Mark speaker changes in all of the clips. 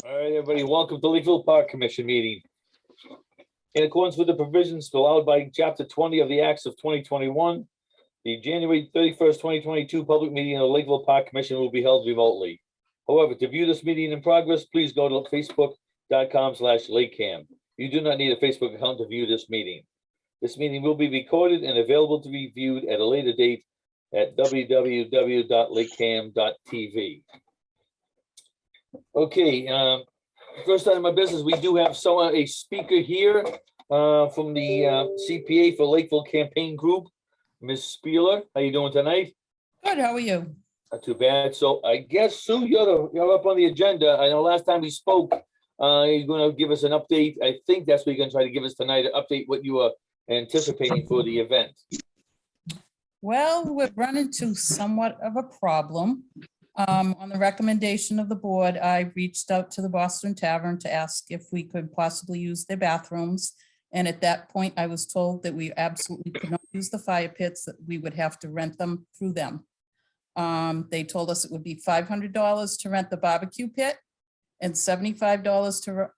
Speaker 1: All right, everybody, welcome to Lakeville Park Commission meeting. In accordance with the provisions allowed by Chapter 20 of the Acts of 2021, the January 31st, 2022 public meeting of the Lakeville Park Commission will be held remotely. However, to view this meeting in progress, please go to facebook.com/LakeCAM. You do not need a Facebook account to view this meeting. This meeting will be recorded and available to be viewed at a later date at www.lakecam.tv. Okay, first item of business, we do have a speaker here from the CPA for Lakeville Campaign Group, Ms. Spieler. How you doing tonight?
Speaker 2: Good, how are you?
Speaker 1: Not too bad. So I guess, Sue, you're up on the agenda. I know last time we spoke, you're going to give us an update. I think that's what you're going to try to give us tonight, to update what you are anticipating for the event.
Speaker 2: Well, we've run into somewhat of a problem. On the recommendation of the board, I reached out to the Boston Tavern to ask if we could possibly use their bathrooms. And at that point, I was told that we absolutely could not use the fire pits, that we would have to rent them through them. They told us it would be $500 to rent the barbecue pit and $75 to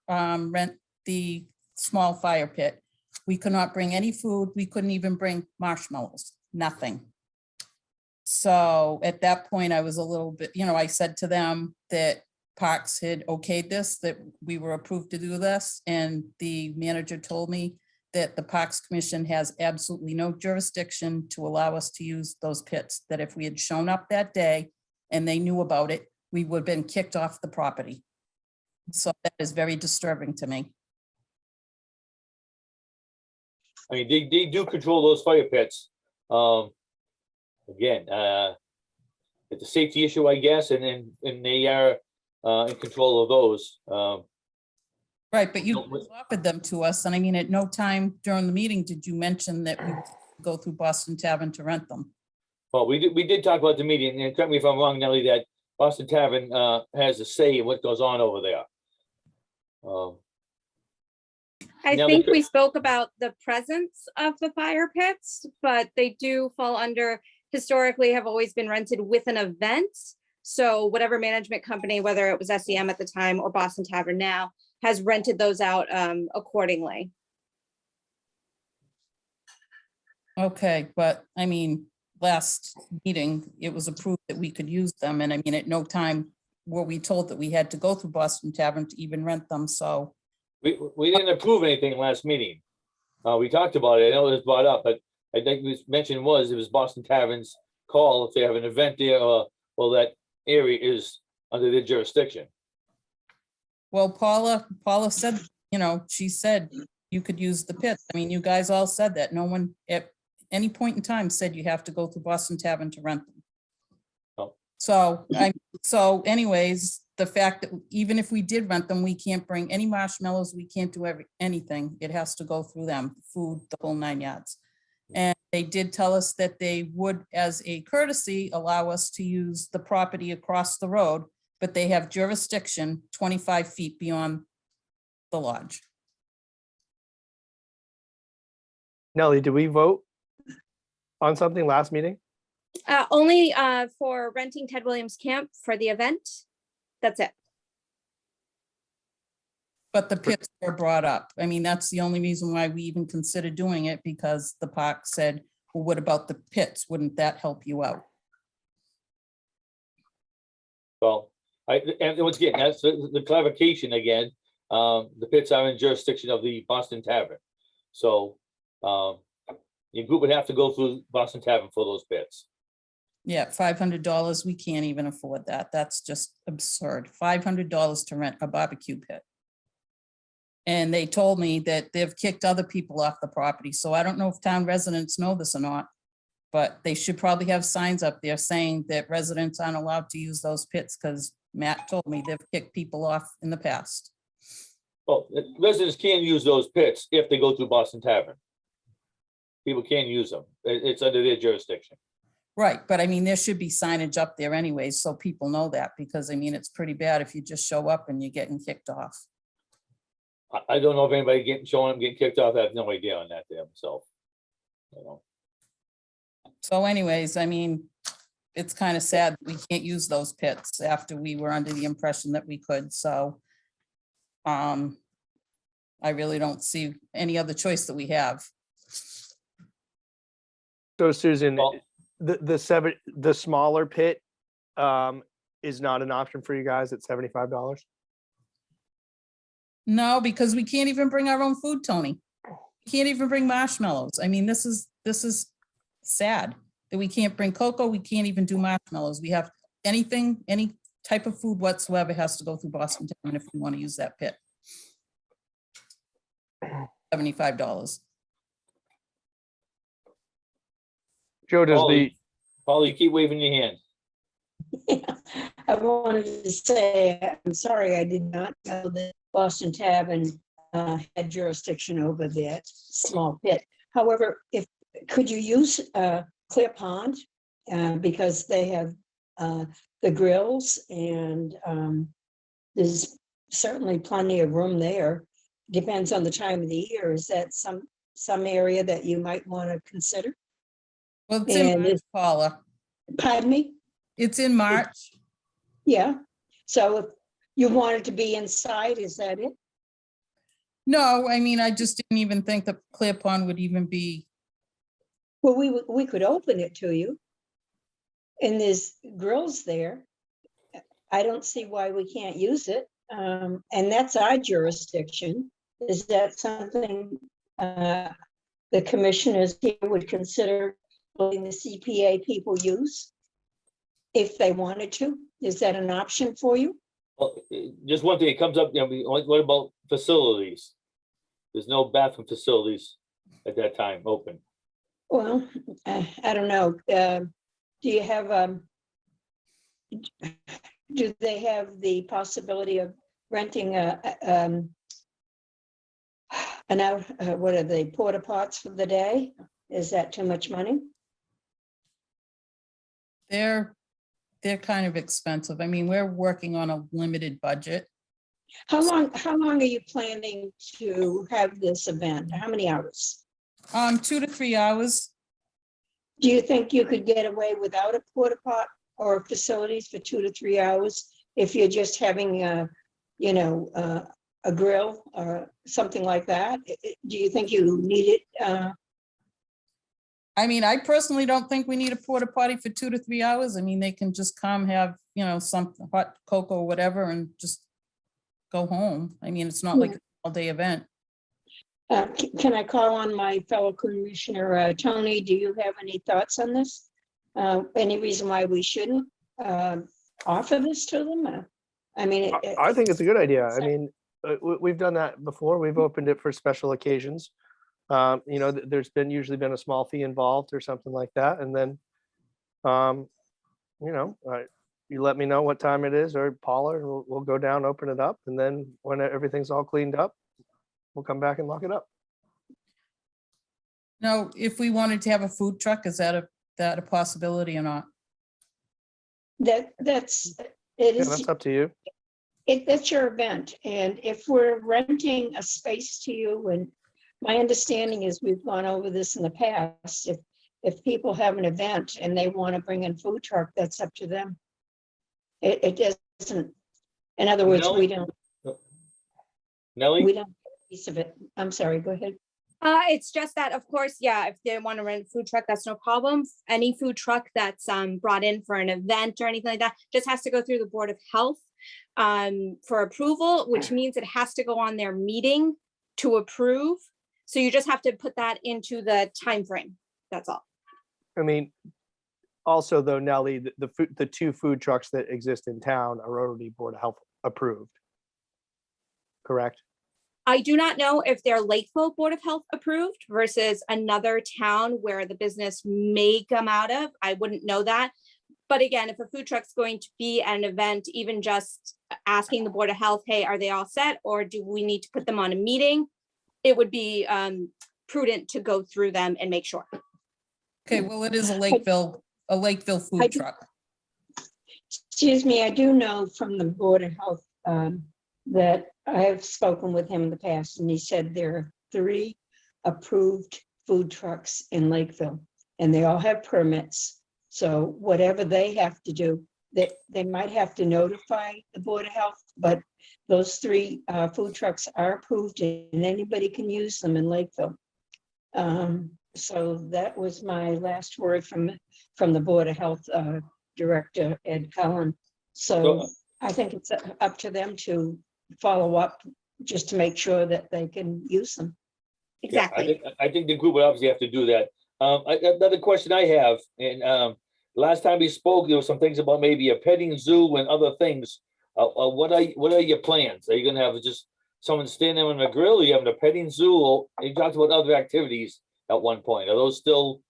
Speaker 2: rent the small fire pit. We could not bring any food. We couldn't even bring marshmallows, nothing. So at that point, I was a little bit, I said to them that Parks had okayed this, that we were approved to do this. And the manager told me that the Parks Commission has absolutely no jurisdiction to allow us to use those pits, that if we had shown up that day and they knew about it, we would have been kicked off the property. So that is very disturbing to me.
Speaker 1: I mean, they do control those fire pits. Again, it's a safety issue, I guess, and they are in control of those.
Speaker 2: Right, but you offered them to us, and I mean, at no time during the meeting did you mention that we go through Boston Tavern to rent them.
Speaker 1: Well, we did talk about the meeting, and correct me if I'm wrong, Nellie, that Boston Tavern has a say in what goes on over there.
Speaker 3: I
Speaker 1: Now
Speaker 3: think
Speaker 1: the-
Speaker 3: we spoke about the presence of the fire pits, but they do fall under, historically have always been rented with an event. So whatever management company, whether it was SEM at the time or Boston Tavern now, has rented those out accordingly.
Speaker 2: Okay, but I mean, last meeting, it was approved that we could use them, and I mean, at no time were we told that we had to go through Boston Tavern to even rent them, so.
Speaker 1: We didn't approve anything last meeting. We talked about it. I know it was brought up, but I think it was Boston Tavern's call if they have an event there, well, that area is under their jurisdiction.
Speaker 2: Well, Paula said, she said you could use the pits. I mean, you guys all said that. No one at any point in time said you have to go through Boston Tavern to rent them.
Speaker 1: Oh.
Speaker 2: So anyways, the fact that even if we did rent them, we can't bring any marshmallows, we can't do anything. It has to go through them, food, the whole 9 yards. And they did tell us that they would, as a courtesy, allow us to use the property across the road, but they have jurisdiction 25 feet beyond the lodge.
Speaker 4: Nellie, did we vote on something last meeting?
Speaker 3: Only for renting Ted Williams Camp for the event. That's it.
Speaker 2: But the pits were brought up. I mean, that's the only reason why we even considered doing it, because the park said, well, what about the pits? Wouldn't that help you out?
Speaker 1: Well, and once again, that's the clarification again. The pits are in jurisdiction of the Boston Tavern. So your group would have to go through Boston Tavern for those pits.
Speaker 2: Yeah, $500, we can't even afford that. That's just absurd. $500 to rent a barbecue pit. And they told me that they've kicked other people off the property. So I don't know if town residents know this or not, but they should probably have signs up there saying that residents aren't allowed to use those pits, because Matt told me they've kicked people off in the past.
Speaker 1: Well, residents can use those pits if they go through Boston Tavern. People can use them. It's under their jurisdiction.
Speaker 2: Right, but I mean, there should be signage up there anyways, so people know that, because I mean, it's pretty bad if you just show up and you're getting kicked off.
Speaker 1: I don't know if anybody showing up getting kicked off. I have no idea on that there myself.
Speaker 2: So anyways, I mean, it's kind of sad that we can't use those pits after we were under the impression that we could. So I really don't see any other choice that we have.
Speaker 4: So Susan,
Speaker 1: Well-
Speaker 4: the smaller pit is not an option for you guys at $75?
Speaker 2: No, because we can't even bring our own food, Tony. We can't even bring marshmallows. I mean, this is sad that we can't bring cocoa. We can't even do marshmallows. We have anything, any type of food whatsoever has to go through Boston Town if we want to use that pit. $75.
Speaker 4: Joe, does
Speaker 1: Paul, you keep waving your hand.
Speaker 5: I wanted to say, I'm sorry, I did not know that Boston Tavern had jurisdiction over that small pit. However, could you use Clear Pond? Because they have the grills and there's certainly plenty of room there. Depends on the time of the year. Is that some area that you might want to consider?
Speaker 2: Well, it's in
Speaker 5: And
Speaker 2: March, Paula.
Speaker 5: Pardon me?
Speaker 2: It's in March.
Speaker 5: Yeah. So if you wanted to be inside, is that it?
Speaker 2: No, I mean, I just didn't even think that Clear Pond would even be,
Speaker 5: Well, we could open it to you. And there's grills there. I don't see why we can't use it. And that's our jurisdiction. Is that something the commissioners here would consider letting the CPA people use? If they wanted to? Is that an option for you?
Speaker 1: Well, just one thing, it comes up, what about facilities? There's no bathroom facilities at that time open.
Speaker 5: Well, I don't know. Do you have, do they have the possibility of renting what are they, porta pots for the day? Is that too much money?
Speaker 2: they're kind of expensive. I mean, we're working on a limited budget.
Speaker 5: How long are you planning to have this event? How many hours?
Speaker 2: 2 to 3 hours.
Speaker 5: Do you think you could get away without a porta pot or facilities for 2 to 3 hours if you're just having a grill or something like that? Do you think you need it?
Speaker 2: I mean, I personally don't think we need a porta potty for 2 to 3 hours. I mean, they can just come have, some hot cocoa or whatever and just go home. I mean, it's not like an all-day event.
Speaker 5: Can I call on my fellow commissioner, Tony? Do you have any thoughts on this? Any reason why we shouldn't offer this to them? I mean,
Speaker 4: I think it's a good idea. I mean, we've done that before. We've opened it for special occasions. There's usually been a small fee involved or something like that. And then, you let me know what time it is, or Paula, and we'll go down, open it up. And then when everything's all cleaned up, we'll come back and lock it up.
Speaker 2: Now, if we wanted to have a food truck, is that a possibility or not?
Speaker 5: that's
Speaker 4: That's up to you.
Speaker 5: That's your event. And if we're renting a space to you, and my understanding is we've gone over this in the past, if people have an event and they want to bring in food truck, that's up to them. It doesn't, in other words,
Speaker 1: Nellie? Nellie?
Speaker 5: we don't get a piece of it. I'm sorry, go ahead.
Speaker 3: It's just that, of course, yeah, if they want to rent a food truck, that's no problem. Any food truck that's brought in for an event or anything like that just has to go through the Board of Health for approval, which means it has to go on their meeting to approve. So you just have to put that into the time frame. That's all.
Speaker 4: I mean, also though, Nellie, the 2 food trucks that exist in town are already Board of Health approved. Correct?
Speaker 3: I do not know if they're Lakeville Board of Health approved versus another town where the business may come out of. I wouldn't know that. But again, if a food truck's going to be at an event, even just asking the Board of Health, hey, are they all set? Or do we need to put them on a meeting? It would be prudent to go through them and make sure.
Speaker 2: Okay, well, it is a Lakeville food truck.
Speaker 5: Excuse me, I do know from the Board of Health that I have spoken with him in the past, and he said there are 3 approved food trucks in Lakeville, and they all have permits. So whatever they have to do, they might have to notify the Board of Health, but those three food trucks are approved and anybody can use them in Lakeville. So that was my last word from the Board of Health Director, Ed Cullen. So I think it's up to them to follow up just to make sure that they can use them.
Speaker 1: Yeah,
Speaker 3: Exactly.
Speaker 1: I think the group would obviously have to do that. Another question I have, and last time we spoke, there were some things about maybe a petting zoo and other things. What are your plans? Are you gonna have just someone standing on a grill? Are you having a petting zoo? Or you talked about other activities at one point. Are those still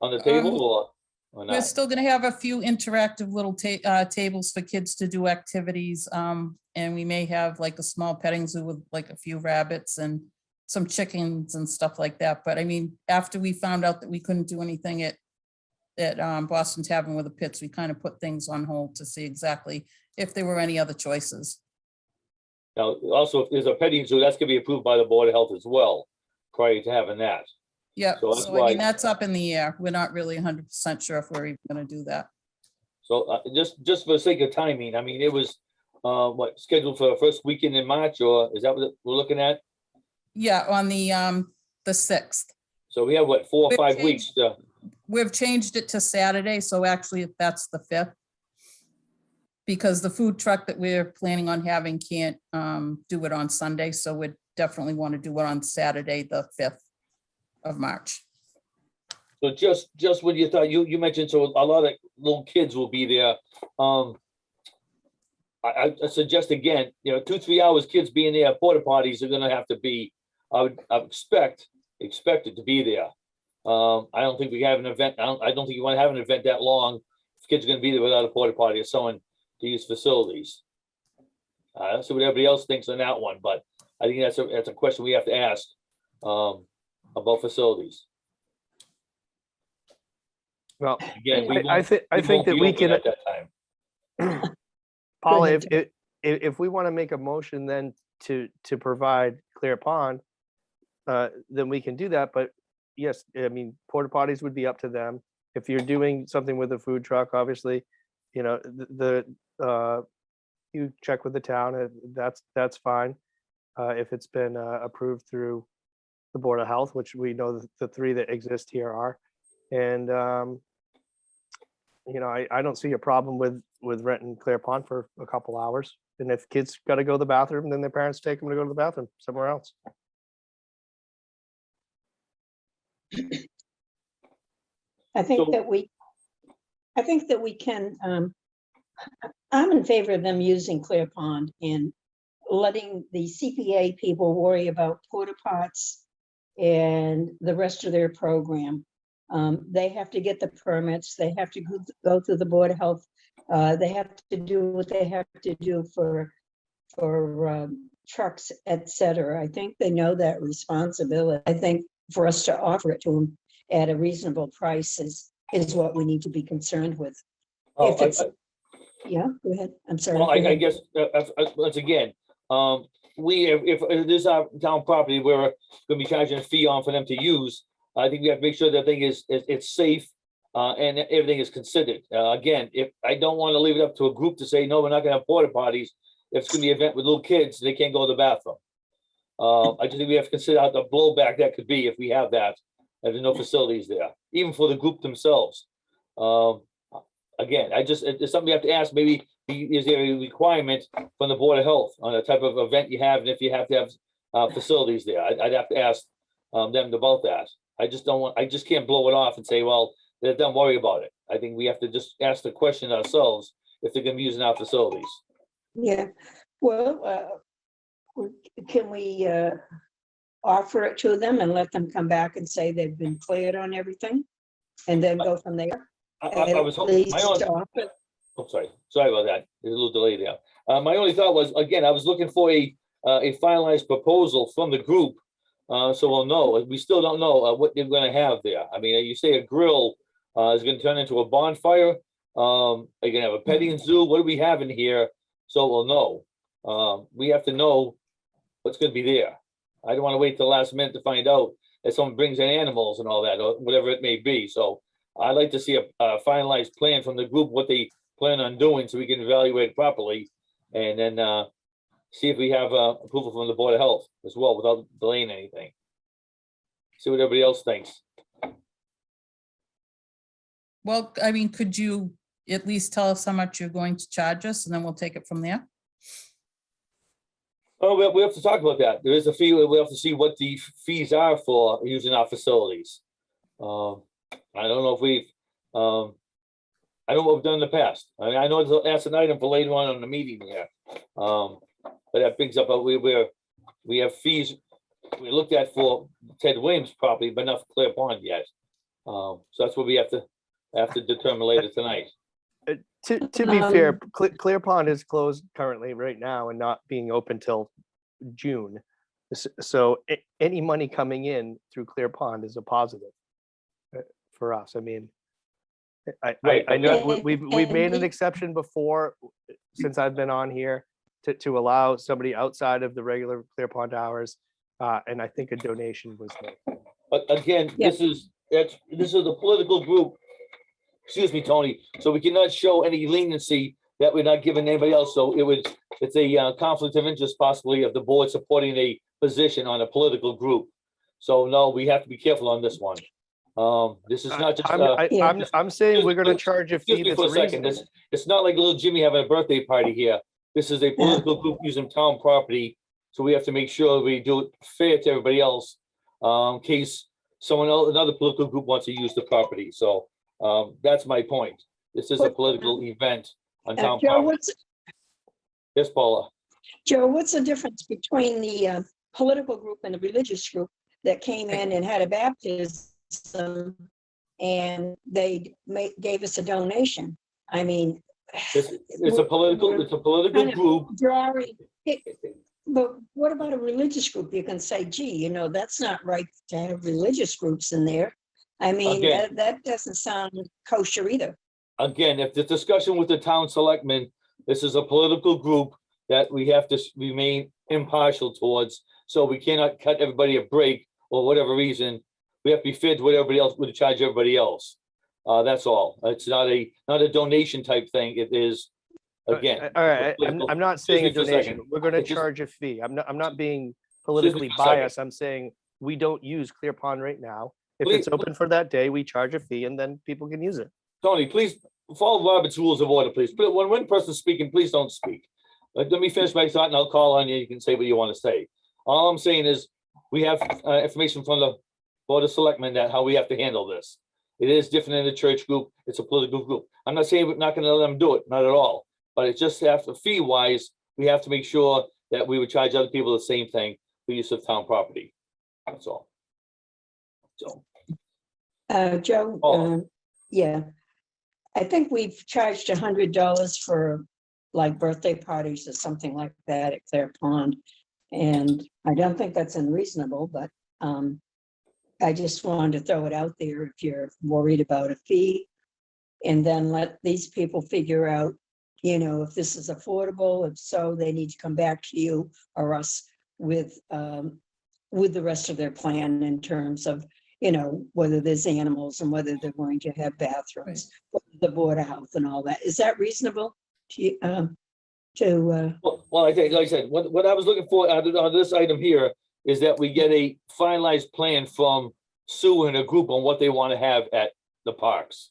Speaker 1: on the table or
Speaker 2: We're
Speaker 1: not?
Speaker 2: still gonna have a few interactive little tables for kids to do activities. And we may have like a small petting zoo with like a few rabbits and some chickens and stuff like that. But I mean, after we found out that we couldn't do anything at Boston Tavern with the pits, we kind of put things on hold to see exactly if there were any other choices.
Speaker 1: Now, also, if there's a petting zoo, that's gonna be approved by the Board of Health as well, prior to having that.
Speaker 2: Yeah,
Speaker 1: So that's
Speaker 2: so I mean,
Speaker 1: why-
Speaker 2: that's up in the air. We're not really 100% sure if we're even gonna do that.
Speaker 1: So just for the sake of timing, I mean, it was, scheduled for the first weekend in March, or is that what we're looking at?
Speaker 2: Yeah, on the 6th.
Speaker 1: So we have, what, 4 or
Speaker 2: We've
Speaker 1: 5 weeks to,
Speaker 2: We've changed it to Saturday, so actually that's the 5th. Because the food truck that we're planning on having can't do it on Sunday, so we'd definitely want to do it on Saturday, the 5th of March.
Speaker 1: so just when you thought, you mentioned, so a lot of little kids will be there. I suggest again, 2-3 hours, kids being there, porta potties are gonna have to be, I would expect it to be there. I don't think we have an event, I don't think you wanna have an event that long. If kids are gonna be there without a porta potty or someone to use facilities. That's what everybody else thinks on that one, but I think that's a question we have to ask, about facilities.
Speaker 4: Well,
Speaker 1: Again, we
Speaker 4: I
Speaker 1: won't-
Speaker 4: think
Speaker 1: won't
Speaker 4: that
Speaker 1: be
Speaker 4: we
Speaker 1: open
Speaker 4: can,
Speaker 1: at that time.
Speaker 4: Paula,
Speaker 5: ahead,
Speaker 4: if we want to make a motion then to provide Clear Pond, then we can do that. But yes, I mean, porta potties would be up to them. If you're doing something with a food truck, obviously, you check with the town, that's fine. If it's been approved through the Board of Health, which we know that the three that exist here are. And, I don't see a problem with renting Clear Pond for a couple hours. And if kids got to go to the bathroom, then their parents take them to go to the bathroom somewhere else.
Speaker 5: I think
Speaker 1: So-
Speaker 5: that we can, I'm in favor of them using Clear Pond and letting the CPA people worry about porta pots and the rest of their program. They have to get the permits, they have to go through the Board of Health. They have to do what they have to do for trucks, et cetera. I think they know that responsibility. I think for us to offer it to them at a reasonable price is what we need to be concerned with.
Speaker 1: Oh,
Speaker 5: If it's, yeah, go ahead. I'm sorry.
Speaker 1: Well,
Speaker 5: go
Speaker 1: I
Speaker 5: ahead.
Speaker 1: guess, once again, if it is our town property, we're gonna be charging a fee on for them to use. I think we have to make sure that thing it's safe, and everything is considered. Again, if I don't want to leave it up to a group to say, no, we're not gonna have porta potties. If it's gonna be an event with little kids, they can't go to the bathroom. I just think we have to consider how the blowback that could be if we have that, and there's no facilities there, even for the group themselves. Again, it's something we have to ask, maybe, is there a requirement from the Board of Health on the type of event you have, and if you have to have facilities there? I'd have to ask them about that. I just can't blow it off and say, well, don't worry about it. I think we have to just ask the question ourselves if they're gonna be using our facilities.
Speaker 5: Yeah, well, can we offer it to them and let them come back and say they've been cleared on everything? And then go from there?
Speaker 1: I was
Speaker 5: At
Speaker 1: hoping,
Speaker 5: least
Speaker 1: my own,
Speaker 5: offer-
Speaker 1: oh, sorry about that. There's a little delay there. My only thought was, again, I was looking for a finalized proposal from the group. So we'll know. We still don't know what they're gonna have there. I mean, you say a grill is gonna turn into a bonfire. Are you gonna have a petting zoo? What do we have in here? So we'll know. We have to know what's gonna be there. I don't wanna wait till the last minute to find out if someone brings in animals and all that, or whatever it may be. So I'd like to see a finalized plan from the group, what they plan on doing so we can evaluate it properly. And then see if we have approval from the Board of Health as well without delaying anything. See what everybody else thinks.
Speaker 2: Well, I mean, could you at least tell us how much you're going to charge us, and then we'll take it from there?
Speaker 1: Oh, we have to talk about that. There is a fee. We have to see what the fees are for using our facilities. I don't know if we've, I don't know what we've done in the past. I mean, I know that's an item for later on in the meeting here. But that brings up, we have fees we looked at for Ted Williams property, but not for Clear Pond yet. So that's what we have to determine later tonight.
Speaker 4: To be fair, Clear Pond is closed currently right now and not being open till June. So any money coming in through Clear Pond is a positive for us. I mean, I know we've made an exception before since I've been on here to allow somebody outside of the regular Clear Pond hours. And I think a donation was made.
Speaker 1: But again, this is the political group. Excuse me, Tony. So we cannot show any leniency that we're not giving anybody else. So it's a conflict of interest possibly of the board supporting a position on a political group. So no, we have to be careful on this one. This is not just.
Speaker 4: I'm saying we're going to charge a fee
Speaker 1: Excuse me for a
Speaker 4: that's
Speaker 1: second.
Speaker 4: reasonable.
Speaker 1: It's not like little Jimmy having a birthday party here. This is a political group using town property. So we have to make sure we do it fair to everybody else, in case someone else, another political group wants to use the property. So that's my point. This is a political event on town
Speaker 5: Joe,
Speaker 1: property. Yes, Paula.
Speaker 5: Joe, what's the difference between the political group and the religious group that came in and had a baptism and they gave us a donation? I mean,
Speaker 1: It's a political group.
Speaker 5: But what about a religious group? You can say, gee, you know, that's not right to have religious groups in there. I mean,
Speaker 1: Again.
Speaker 5: that doesn't sound kosher either.
Speaker 1: Again, if the discussion with the town selectmen, this is a political group that we have to remain impartial towards. So we cannot cut everybody a break or whatever reason. We have to be fair to what everybody else would charge everybody else. That's all. It's not a donation type thing. It is, again.
Speaker 4: All right, I'm not saying a
Speaker 1: Excuse me for a
Speaker 4: donation.
Speaker 1: second.
Speaker 4: We're going to
Speaker 1: It's just-
Speaker 4: charge a fee. I'm not being politically
Speaker 1: for a second.
Speaker 4: biased. I'm saying we don't use Clear Pond right now. If
Speaker 1: Please-
Speaker 4: it's open for that day, we charge a fee and then people can use it.
Speaker 1: Tony, please follow Robert's rules of order, please. But when one person's speaking, please don't speak. Let me finish my thought and I'll call on you. You can say what you want to say. All I'm saying is we have information from the Board of Selectmen that how we have to handle this. It is different in the church group. It's a political group. I'm not saying we're not going to let them do it, not at all. But it just have to fee wise, we have to make sure that we would charge other people the same thing for use of town property. That's all. So.
Speaker 5: Joe,
Speaker 1: Oh.
Speaker 5: yeah, I think we've charged $100 for like birthday parties or something like that at Clear Pond. And I don't think that's unreasonable, but I just wanted to throw it out there if you're worried about a fee. And then let these people figure out, you know, if this is affordable. If so, they need to come back to you or us with the rest of their plan in terms of, you know, whether there's animals and whether they're going to have bathrooms, the Board of Health and all that. Is that reasonable to you?
Speaker 1: Well, I think, like I said, what I was looking for on this item here is that we get a finalized plan from Sue and a group on what they want to have at the parks.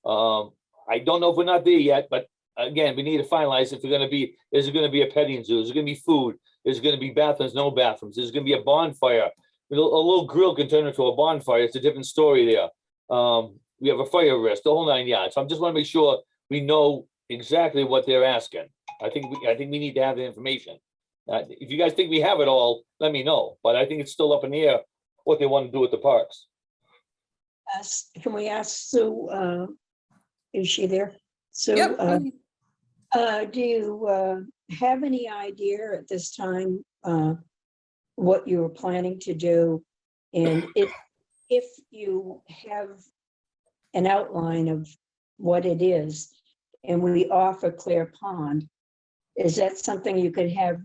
Speaker 1: I don't know if we're not there yet, but again, we need to finalize if we're going to be, is it going to be a petting zoo? Is it going to be food? Is it going to be bathrooms? No bathrooms? Is it going to be a bonfire? A little grill can turn into a bonfire. It's a different story there. We have a fire risk, the whole 9 yards. So I just want to make sure we know exactly what they're asking. I think we need to have the information. If you guys think we have it all, let me know. But I think it's still up in the air what they want to do at the parks.
Speaker 5: Can we ask Sue? Is she there? Sue,
Speaker 2: Yep.
Speaker 5: do you have any idea at this time what you were planning to do? And if you have an outline of what it is, and we offer Clear Pond, is that something you could have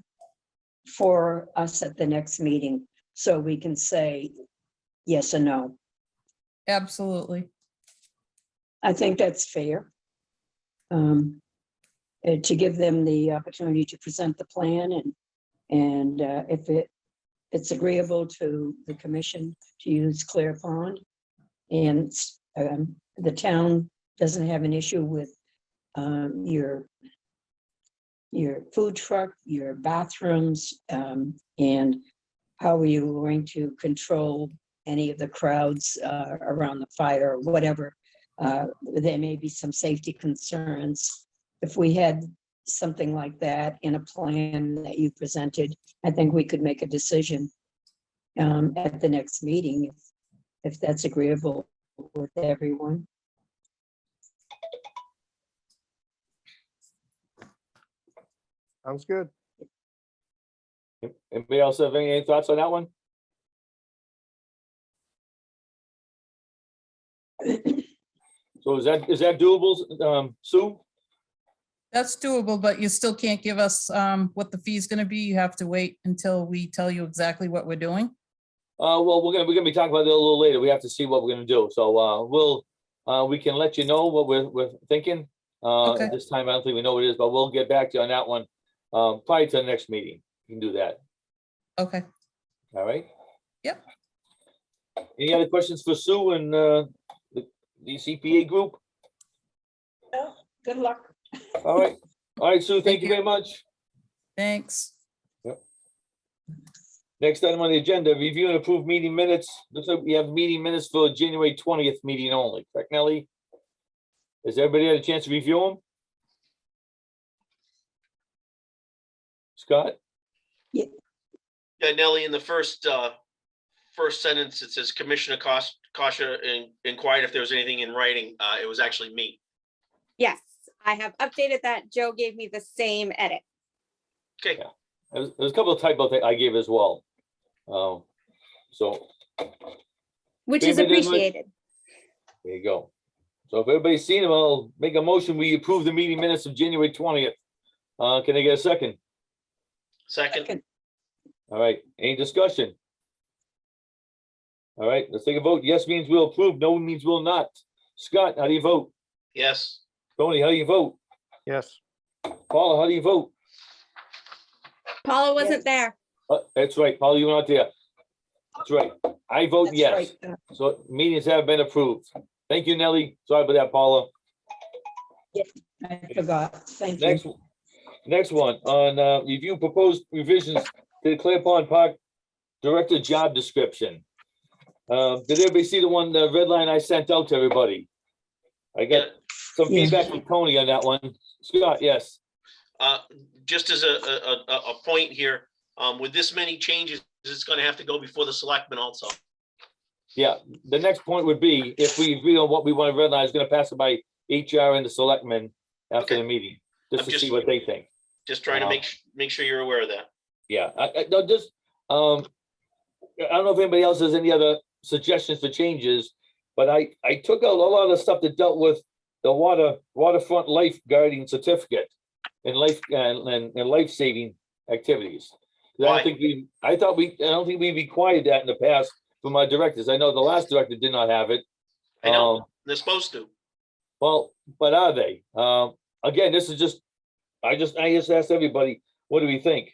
Speaker 5: for us at the next meeting so we can say yes or no?
Speaker 2: Absolutely.
Speaker 5: I think that's fair. to give them the opportunity to present the plan and if it's agreeable to the commission to use Clear Pond. And the town doesn't have an issue with your food truck, your bathrooms, and how are you going to control any of the crowds around the fire or whatever. There may be some safety concerns. If we had something like that in a plan that you presented, I think we could make a decision at the next meeting if that's agreeable with everyone.
Speaker 4: Sounds good.
Speaker 1: Anybody else have any thoughts on that one? So is that doable, Sue?
Speaker 2: That's doable, but you still can't give us what the fee is gonna be. You have to wait until we tell you exactly what we're doing.
Speaker 1: Well, we're gonna be talking about it a little later. We have to see what we're gonna do. So we can let you know what we're thinking.
Speaker 2: Okay.
Speaker 1: At this time, I don't think we know what it is, but we'll get back to you on that one prior to the next meeting. You can do that.
Speaker 2: Okay.
Speaker 1: All right?
Speaker 2: Yep.
Speaker 1: Any other questions for Sue and the CPA group?
Speaker 5: Good luck.
Speaker 1: All right, Sue, thank you very much.
Speaker 2: Thanks.
Speaker 1: Next item on the agenda, review and approve meeting minutes. Looks like we have meeting minutes for January 20th meeting only, correct, Nelly? Has everybody had a chance to review them? Scott?
Speaker 6: Yeah, Nellie, in the first sentence, it says Commissioner Kasha inquired if there was anything in writing. It was actually me.
Speaker 3: Yes, I have updated that. Joe gave me the same edit.
Speaker 6: Okay.
Speaker 1: There's a couple of typos that I gave as well. So
Speaker 3: Which is
Speaker 1: David,
Speaker 3: appreciated.
Speaker 1: there you go. So if everybody's seen them, I'll make a motion. We approve the meeting minutes of January 20th. Can I get a second?
Speaker 6: Second.
Speaker 1: All right, any discussion? All right, let's take a vote. Yes means we'll approve, no means we'll not. Scott, how do you vote?
Speaker 6: Yes.
Speaker 1: Tony, how do you vote?
Speaker 4: Yes.
Speaker 1: Paula, how do you vote?
Speaker 3: Paula wasn't there.
Speaker 1: That's right, Paula, you were not there. That's right. I vote
Speaker 5: That's
Speaker 1: yes.
Speaker 5: right.
Speaker 1: So meetings have been approved. Thank you, Nelly. Sorry about that, Paula.
Speaker 5: I forgot. Thank you.
Speaker 1: Next one, on review proposed revisions to the Clear Pond Park Director job description. Did everybody see the red line I sent out to everybody? I got some
Speaker 5: Yeah.
Speaker 1: feedback from Tony on that one. Scott, yes.
Speaker 6: Just as a point here, with this many changes, it's going to have to go before the selectmen also.
Speaker 1: Yeah, the next point would be if we agree on what we want to red line, is going to pass it by HR and the selectmen after
Speaker 6: Okay.
Speaker 1: the meeting, just
Speaker 6: I'm
Speaker 1: to
Speaker 6: just-
Speaker 1: see what they think.
Speaker 6: Just trying to make sure you're aware of that.
Speaker 1: Yeah, I don't know if anybody else has any other suggestions for changes, but I took out a lot of stuff that dealt with the waterfront lifeguarding certificate and life-saving activities.
Speaker 6: Why?
Speaker 1: I don't think we required that in the past from our directors. I know the last director did not have it.
Speaker 6: I know, they're supposed to.
Speaker 1: Well, but are they? Again, this is just, I just asked everybody, what do we think?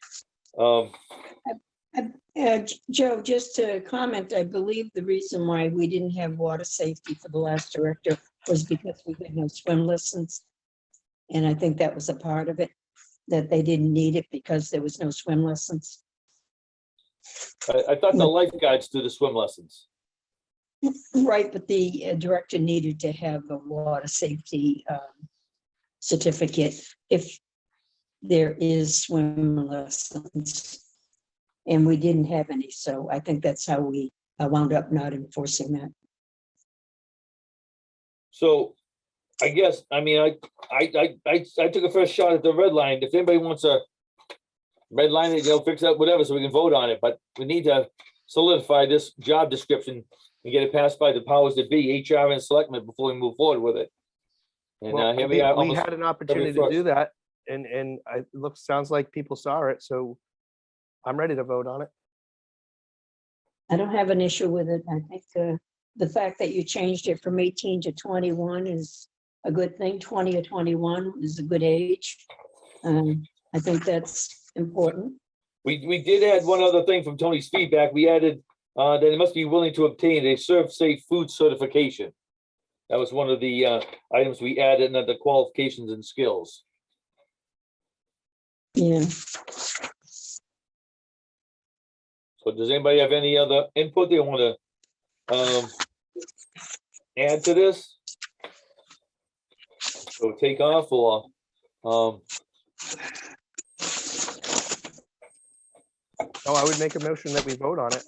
Speaker 5: Joe, just to comment, I believe the reason why we didn't have water safety for the last director was because we had no swim lessons. And I think that was a part of it, that they didn't need it because there was no swim lessons.
Speaker 1: I thought the lifeguards do the swim lessons.
Speaker 5: Right, but the director needed to have a water safety certificate if there is swim lessons. And we didn't have any, so I think that's how we wound up not enforcing that.
Speaker 1: So I guess, I mean, I took a first shot at the red line. If anybody wants a red line it, fix up whatever, so we can vote on it, but we need to solidify this job description and get it passed by the powers that be, HR and selectmen, before we move forward with it. And
Speaker 4: Well,
Speaker 1: here we are.
Speaker 4: we
Speaker 1: almost
Speaker 4: had an opportunity to do that, and sounds like people saw it, so I'm ready to vote on it.
Speaker 5: I don't have an issue with it. I think the fact that you changed it from 18 to 21 is a good thing. 20 or 21 is a good age. I think that's important.
Speaker 1: We did add one other thing from Tony's feedback. We added that they must be willing to obtain a serve safe food certification. That was one of the items we added under qualifications and skills.
Speaker 5: Yeah.
Speaker 1: So does anybody have any other input they want to add to this? So take off or
Speaker 4: Oh, I would make a motion that we vote on it.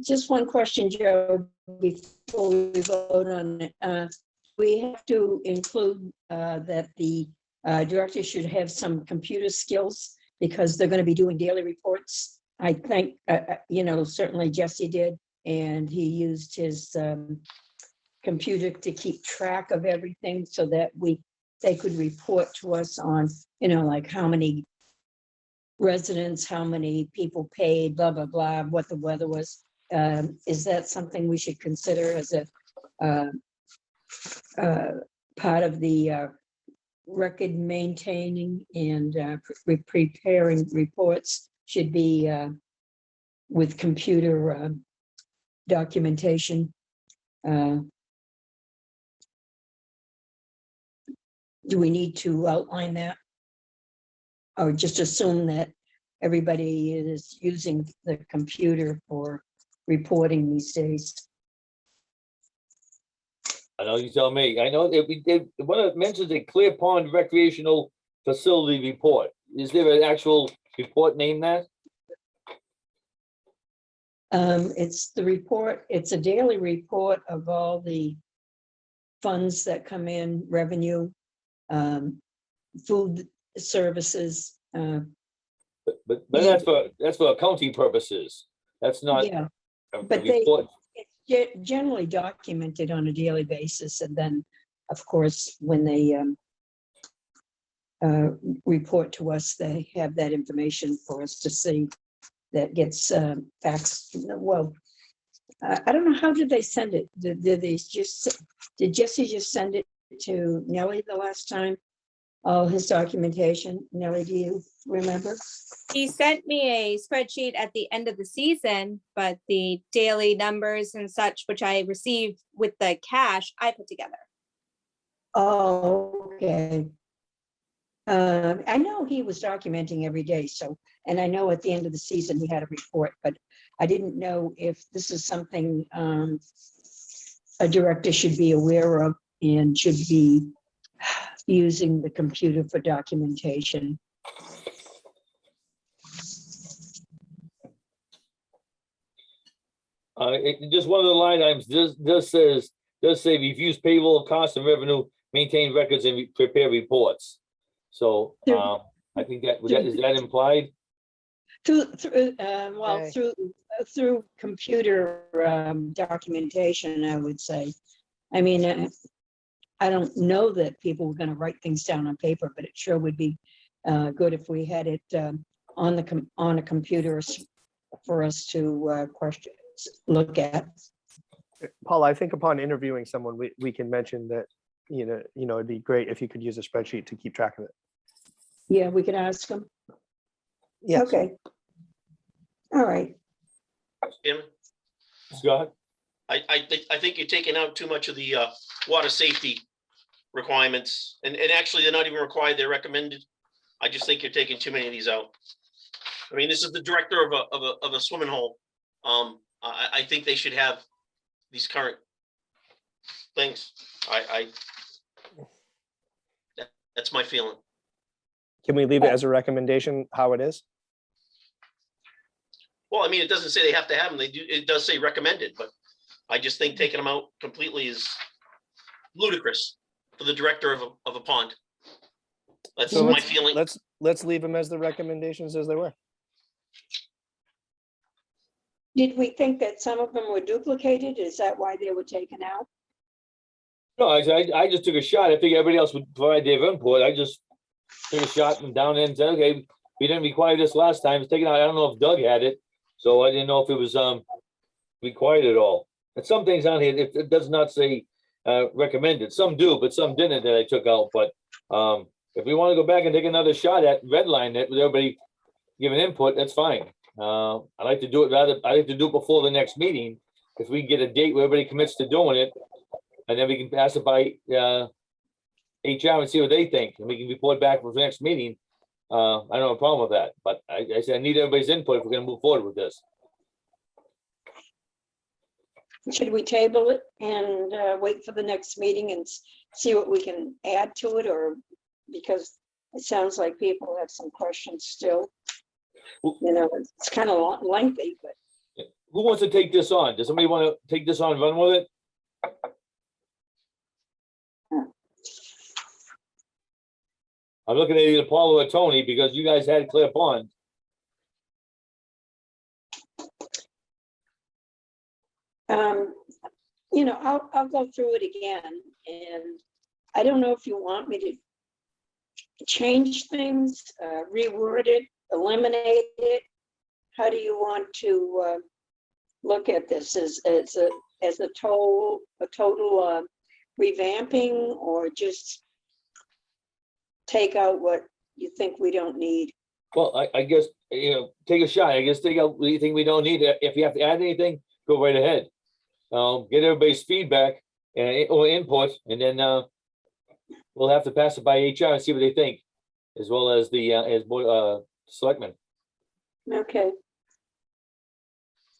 Speaker 5: Just one question, Joe, before we vote on it. We have to include that the director should have some computer skills because they're going to be doing daily reports. I think, certainly Jesse did, and he used his computer to keep track of everything so that they could report to us on, like how many residents, how many people paid, blah, blah, blah, what the weather was. Is that something we should consider as a part of the record maintaining and preparing reports should be with computer documentation? Do we need to outline that? Or just assume that everybody is using the computer for reporting these days?
Speaker 1: I know you tell me. I know that we did, when it mentions a Clear Pond Recreational Facility Report, is there an actual report named that?
Speaker 5: It's the report, it's a daily report of all the funds that come in, revenue, food services.
Speaker 1: But that's for accounting purposes. That's not.
Speaker 5: Yeah,
Speaker 1: a
Speaker 5: but
Speaker 1: report.
Speaker 5: it's generally documented on a daily basis. And then, of course, when they report to us, they have that information for us to see that gets faxed. Well, I don't know, how did they send it? Did Jesse just send it to Nellie the last time? All his documentation. Nellie, do you remember?
Speaker 3: He sent me a spreadsheet at the end of the season, but the daily numbers and such, which I received with the cash, I put together.
Speaker 5: Oh, okay. I know he was documenting every day, so, and I know at the end of the season he had a report, but I didn't know if this is something a director should be aware of and should be using the computer for documentation.
Speaker 1: Just one of the line items does say reviews payroll costs and revenue, maintain records and prepare reports. So I think is that implied?
Speaker 5: Through computer documentation, I would say. I mean, I don't know that people were going to write things down on paper, but it sure would be good if we had it on a computer for us to look at.
Speaker 4: Paul, I think upon interviewing someone, we can mention that, it'd be great if you could use a spreadsheet to keep track of it.
Speaker 5: Yeah, we can ask them.
Speaker 4: Yeah.
Speaker 5: Okay. All right.
Speaker 6: Jim,
Speaker 1: Scott?
Speaker 6: I think you're taking out too much of the water safety requirements, and actually they're not even required, they're recommended. I just think you're taking too many of these out. I mean, this is the director of a swimming hole. I think they should have these current things. That's my feeling.
Speaker 4: Can we leave it as a recommendation how it is?
Speaker 6: Well, I mean, it doesn't say they have to have them. It does say recommended, but I just think taking them out completely is ludicrous for the director of a pond. That's
Speaker 4: So
Speaker 6: my feeling.
Speaker 4: Let's leave them as the recommendations as they were.
Speaker 5: Did we think that some of them were duplicated? Is that why they were taken out?
Speaker 1: No, I just took a shot. I figured everybody else would provide their input. I just took a shot and down there and said, okay, we didn't require this last time. It's taken out. I don't know if Doug had it, so I didn't know if it was required at all. And some things on here, it does not say recommended. Some do, but some didn't that I took out, but, if we want to go back and take another shot at redline it with everybody giving input, that's fine. I'd like to do it before the next meeting. If we get a date where everybody commits to doing it, and then we can pass it by, HR and see what they think, and we can report back for the next meeting. I don't have a problem with that, but I said I need everybody's input if we're gonna move forward with this.
Speaker 5: Should we table it and wait for the next meeting and see what we can add to it, or because it sounds like people have some questions still. You know, it's kind of lengthy, but.
Speaker 1: Who wants to take this on? Does somebody want to take this on and run with it? I'm looking at either Paulo or Tony because you guys had Clear Pond.
Speaker 5: You know, I'll go through it again, and I don't know if you want me to change things, reword it, eliminate it. How do you want to look at this as a total revamping, or just take out what you think we don't need?
Speaker 1: Well, I guess, you know, take a shot. I guess take out anything we don't need. If you have to add anything, go right ahead. Get everybody's feedback or input, and then we'll have to pass it by HR and see what they think, as well as the selectmen.
Speaker 5: Okay.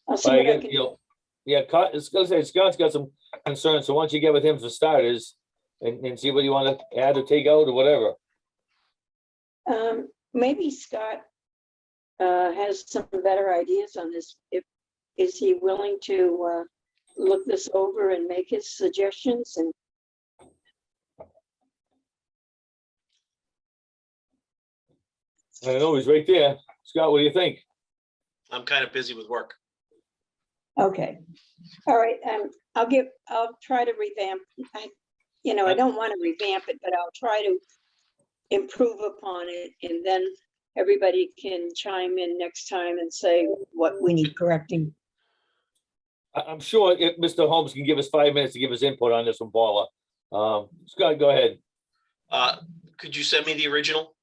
Speaker 5: I'll see
Speaker 1: But
Speaker 5: what I
Speaker 1: again,
Speaker 5: can
Speaker 1: you know, yeah, Scott's got some concerns, so why don't you get with him for starters and see what you want to add or take out or whatever.
Speaker 5: Maybe Scott has some better ideas on this. Is he willing to look this over and make his suggestions? And
Speaker 1: I don't know, he's right there. Scott, what do you think?
Speaker 6: I'm kind of busy with work.
Speaker 5: okay, all right. I'll try to revamp. I don't want to revamp it, but I'll try to improve upon it, and then everybody can chime in next time and say what we need correcting.
Speaker 1: I'm sure if Mr. Holmes can give us 5 minutes to give us input on this one, Paula. Scott, go ahead.
Speaker 6: Could you send me the original?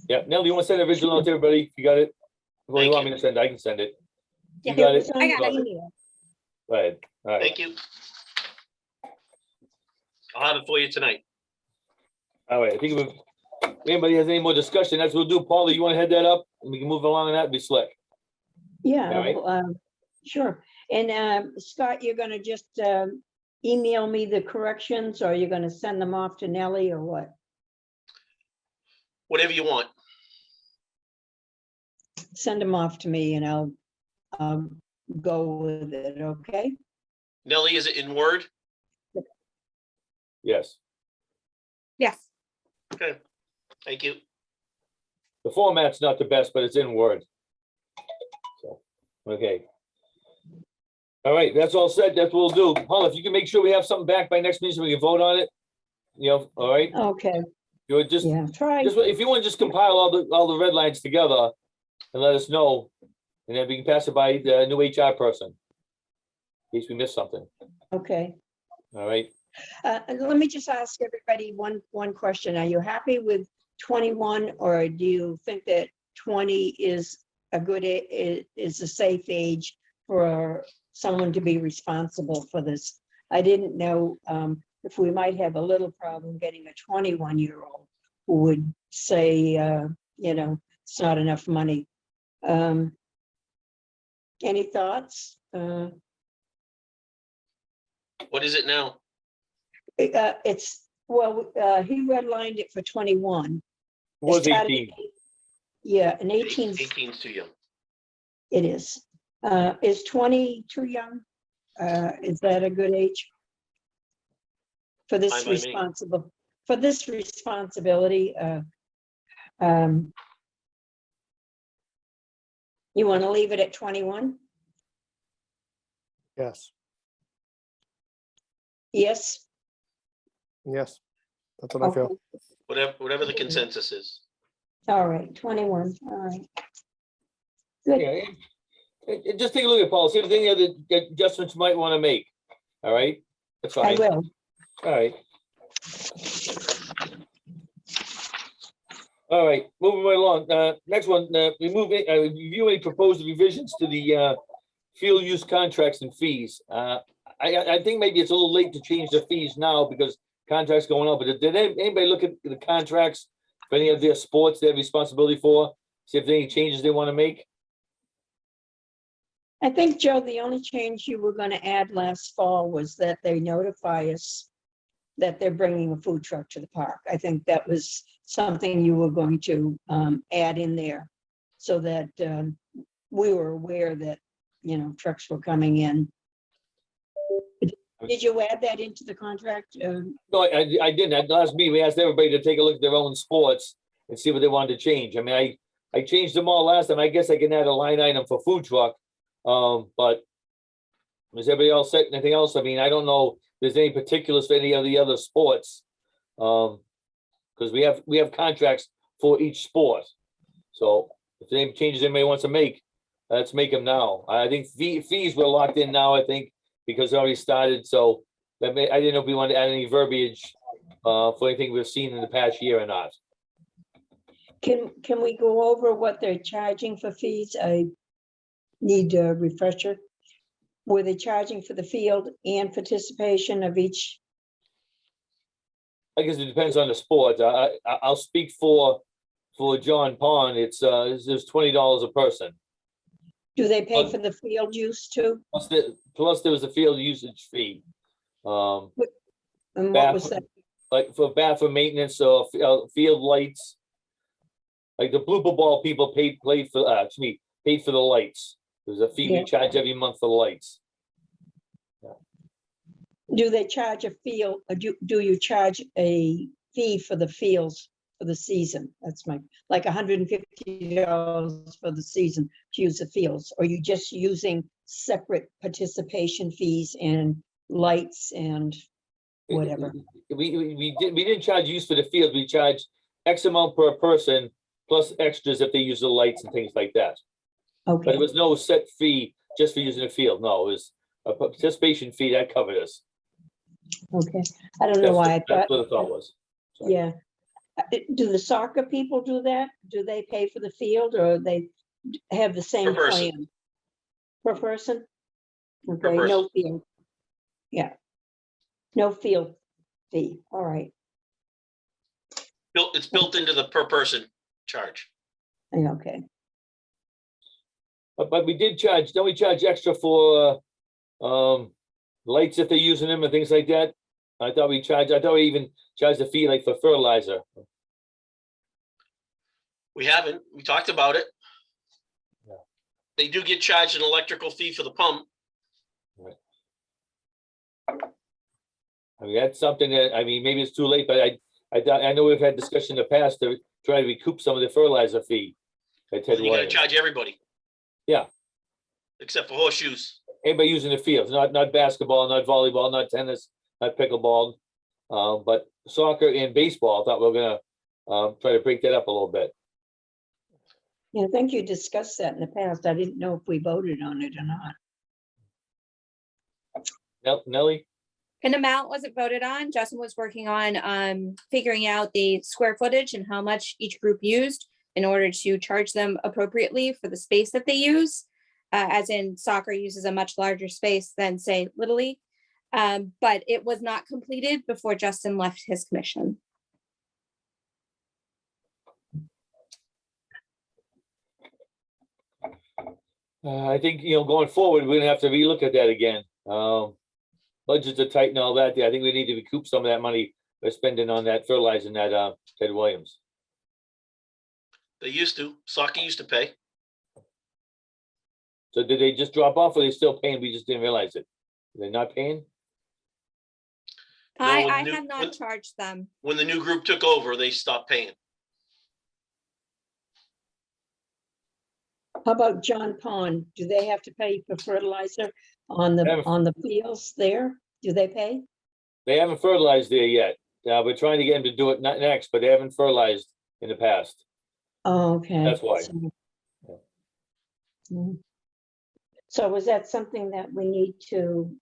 Speaker 1: Yeah, Nelly, you want to send the original out to everybody? You got it? Well, you
Speaker 6: Thank
Speaker 1: want
Speaker 6: you.
Speaker 1: me to send it? I can send it. You
Speaker 3: Yeah,
Speaker 1: got it?
Speaker 5: was on
Speaker 3: I got
Speaker 5: the
Speaker 3: it.
Speaker 5: email.
Speaker 1: Go ahead. All right.
Speaker 6: Thank you. I'll have it for you tonight.
Speaker 1: All right. I think if anybody has any more discussion, that's what we'll do. Paula, you want to head that up? And we can move along on that and be slick.
Speaker 5: Yeah,
Speaker 1: All right.
Speaker 5: sure. And Scott, you're gonna just email me the corrections, or you're gonna send them off to Nellie, or what?
Speaker 6: Whatever you want.
Speaker 5: Send them off to me and I'll go with it, okay?
Speaker 6: Nellie, is it in Word?
Speaker 1: Yes.
Speaker 3: Yes.
Speaker 6: Okay, thank you.
Speaker 1: The format's not the best, but it's in Word. So, okay. All right, that's all set. That's what we'll do. Paula, if you can make sure we have something back by next meeting so we can vote on it. You know, all right?
Speaker 5: Okay,
Speaker 1: You would just
Speaker 5: try.
Speaker 1: if you want to just compile all the red lines together and let us know, and then we can pass it by the new HR person. In case we missed something.
Speaker 5: Okay.
Speaker 1: All right.
Speaker 5: Let me just ask everybody one question. Are you happy with 21, or do you think that 20 is is a safe age for someone to be responsible for this? I didn't know if we might have a little problem getting a 21-year-old who would say, it's not enough money. Any thoughts?
Speaker 6: What is it now?
Speaker 5: He redlined it for 21.
Speaker 1: It was
Speaker 5: It started
Speaker 1: 18.
Speaker 5: Yeah, and 18,
Speaker 6: 18's too young.
Speaker 5: it is. Is 20 too young? Is that a good age? For this
Speaker 6: Fine by me.
Speaker 5: responsibility? You want to leave it at 21?
Speaker 4: Yes,
Speaker 5: Yes?
Speaker 4: yes, that's what I feel.
Speaker 5: Okay.
Speaker 6: Whatever the consensus is.
Speaker 5: All right, 21, all right. Good.
Speaker 1: Yeah. Just take a look at Paul. See if there's any other adjustments you might want to make. All right, that's
Speaker 5: I
Speaker 1: fine.
Speaker 5: will.
Speaker 1: All right. All right, moving right along. Next one, review any proposed revisions to the field use contracts and fees. I think maybe it's a little late to change the fees now because contracts going up, but did anybody look at the contracts for any of their sports they have responsibility for? See if there are any changes they want to make?
Speaker 5: I think, Joe, the only change you were going to add last fall was that they notify us that they're bringing a food truck to the park. I think that was something you were going to add in there so that we were aware that, you know, trucks were coming in. Did you add that into the contract?
Speaker 1: No, I didn't. At last meeting, we asked everybody to take a look at their own sports and see what they wanted to change. I mean, I changed them all last time. I guess I can add a line item for food truck. But is everybody else set? Anything else? I mean, I don't know if there's any particulars for any of the other sports. Because we have contracts for each sport. So if there are any changes anybody wants to make, let's make them now. I think fees were locked in now, I think, because it already started. So I didn't know if we wanted to add any verbiage for anything we've seen in the past year or not.
Speaker 5: Can we go over what they're charging for fees? I need a refresher. Were they charging for the field and participation of each?
Speaker 1: I guess it depends on the sport. I'll speak for John Pond. It's $20 a person.
Speaker 5: Do they pay for the field use too?
Speaker 1: Plus there was a field usage fee.
Speaker 5: And what was that?
Speaker 1: Like for bathroom maintenance or field lights. Like the blooper ball people paid for the lights. There's a fee
Speaker 5: Yeah.
Speaker 1: we charge every month for the lights.
Speaker 5: Do they charge a field, or do you charge a fee for the fields for the season? That's like $150 for the season to use the fields, or you just using separate participation fees and lights and whatever?
Speaker 1: We didn't charge use for the field. We charged X amount per person plus extras if they use the lights and things like that. But
Speaker 5: Okay,
Speaker 1: there was no set fee just for using the field. No, it was a participation fee that covered us.
Speaker 5: okay. I don't know why I
Speaker 1: That's
Speaker 5: thought,
Speaker 1: what the thought was. Sorry.
Speaker 5: yeah. Do the soccer people do that? Do they pay for the field or they have the same
Speaker 6: Per person.
Speaker 5: plan? Per person? Okay,
Speaker 6: person.
Speaker 5: no field. Yeah. No field fee, all right.
Speaker 6: It's built into the per person charge.
Speaker 5: Yeah, okay.
Speaker 1: But we did charge, don't we charge extra for lights if they're using them and things like that? I thought we even charged a fee like for fertilizer.
Speaker 6: We haven't. We talked about it.
Speaker 1: Yeah.
Speaker 6: They do get charged an electrical fee for the pump.
Speaker 1: I mean, that's something that, I mean, maybe it's too late, but I know we've had discussion in the past to try to recoup some of the fertilizer fee. At Ted
Speaker 6: You gotta
Speaker 1: Williams.
Speaker 6: charge everybody.
Speaker 1: Yeah.
Speaker 6: Except for horseshoes.
Speaker 1: Anybody using the fields, not basketball, not volleyball, not tennis, not pickleball. But soccer and baseball, I thought we were gonna try to break that up a little bit.
Speaker 5: Yeah, I think you discussed that in the past. I didn't know if we voted on it or not.
Speaker 1: Nellie?
Speaker 3: An amount wasn't voted on. Justin was working on figuring out the square footage and how much each group used in order to charge them appropriately for the space that they use. As in soccer uses a much larger space than, say, Little League. But it was not completed before Justin left his commission.
Speaker 1: I think, going forward, we're gonna have to relook at that again. Budgets are tight and all that. I think we need to recoup some of that money we're spending on that fertilizing that Ted Williams.
Speaker 6: They used to. Soccer used to pay.
Speaker 1: So did they just drop off or are they still paying? We just didn't realize it. Are they not paying?
Speaker 6: No,
Speaker 3: I
Speaker 6: when
Speaker 3: have not charged them.
Speaker 6: When the new group took over, they stopped paying.
Speaker 5: How about John Pond? Do they have to pay for fertilizer on the fields there? Do they pay?
Speaker 1: They haven't fertilized there yet. We're trying to get them to do it next, but they haven't fertilized in the past.
Speaker 5: Oh, okay.
Speaker 1: That's why.
Speaker 5: So was that something that we need to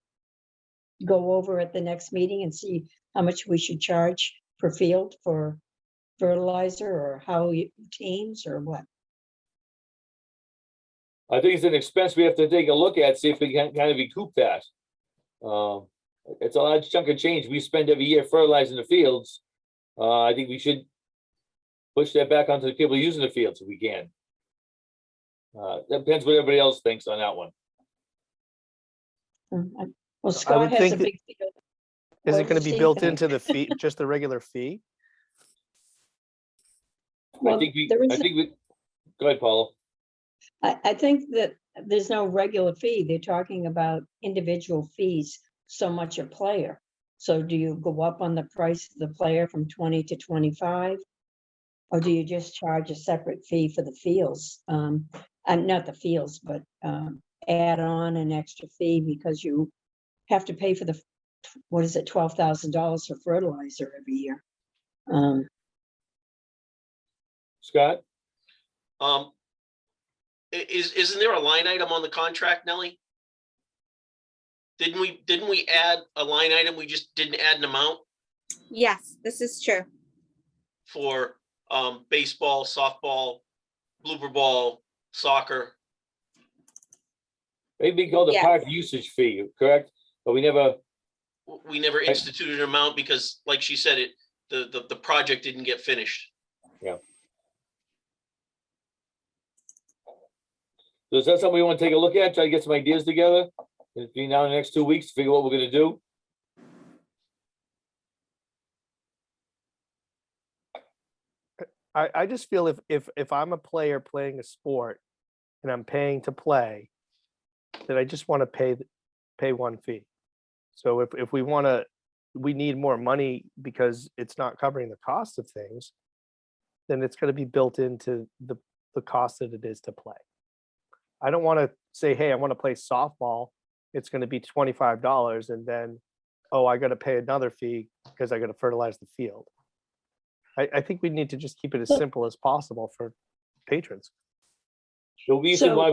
Speaker 5: go over at the next meeting and see how much we should charge per field for fertilizer, or how teams, or what?
Speaker 1: I think it's an expense we have to take a look at, see if we can kind of recoup that. It's a large chunk of change we spend every year fertilizing the fields. I think we should push that back onto the people using the fields if we can. That depends what everybody else thinks on that one.
Speaker 5: Well, Scott
Speaker 4: would
Speaker 5: has
Speaker 4: think
Speaker 5: a
Speaker 4: that-
Speaker 5: big field.
Speaker 4: Is
Speaker 5: What
Speaker 4: it gonna
Speaker 5: does
Speaker 4: be
Speaker 5: he
Speaker 4: built
Speaker 5: think?
Speaker 4: into the fee, just the regular fee?
Speaker 5: Well, there is
Speaker 1: I think we, go ahead, Paula.
Speaker 5: I think that there's no regular fee. They're talking about individual fees, so much a player. So do you go up on the price of the player from 20 to 25? Or do you just charge a separate fee for the fields? And not the fields, but add on an extra fee because you have to pay for the, what is it, $12,000 for fertilizer every year.
Speaker 1: Scott?
Speaker 6: Isn't there a line item on the contract, Nellie? Didn't we add a line item? We just didn't add an amount
Speaker 3: Yes, this is true.
Speaker 6: for baseball, softball, blooper ball, soccer.
Speaker 1: Maybe called the
Speaker 3: Yes.
Speaker 1: park usage fee, correct? But we never,
Speaker 6: We never instituted an amount because, like she said, the project didn't get finished.
Speaker 1: so is that something we want to take a look at, try to get some ideas together? Between now and the next 2 weeks, figure what we're gonna do?
Speaker 4: I just feel if I'm a player playing a sport and I'm paying to play, then I just want to pay one fee. So if we want to, we need more money because it's not covering the cost of things, then it's going to be built into the cost that it is to play. I don't want to say, hey, I want to play softball. It's going to be $25, and then, oh, I got to pay another fee because I got to fertilize the field. I think we need to just keep it as simple as possible for patrons.
Speaker 1: The reason
Speaker 5: So-
Speaker 1: why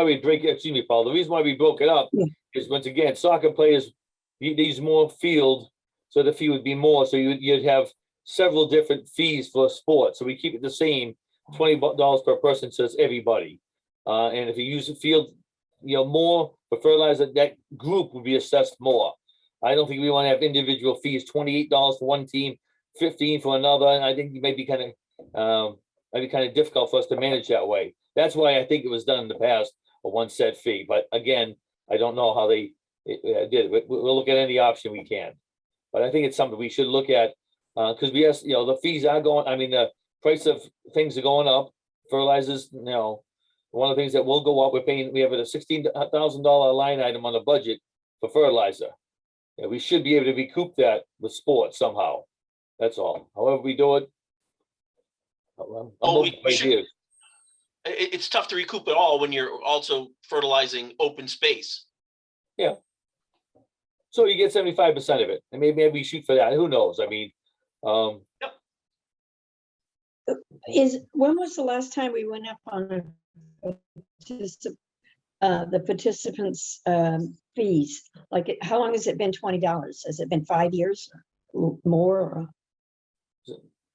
Speaker 1: we break it, excuse me, Paul, the reason why we broke it up
Speaker 5: Yeah.
Speaker 1: is once again, soccer players need use more field, so the fee would be more, so you'd have several different fees for a sport, so we keep it the same, $20 per person says everybody. And if you use the field, more for fertilizer, that group would be assessed more. I don't think we want to have individual fees, $28 for one team, 15 for another, and I think it may be kind of difficult for us to manage that way. That's why I think it was done in the past, a one set fee, but again, I don't know how they did it. We'll look at any option we can. But I think it's something we should look at, because we have, the fees are going, I mean, the price of things are going up, fertilizers, one of the things that will go up, we have a $16,000 line item on the budget for fertilizer. Yeah, we should be able to recoup that with sports somehow. That's all. However we do it. I'm open to ideas.
Speaker 6: It's tough to recoup it all when you're also fertilizing open space.
Speaker 1: So you get 75% of it, and maybe we shoot for that. Who knows? I mean,
Speaker 5: When was the last time we went up on the participants' fees? Like, how long has it been $20? Has it been 5 years or more? Or?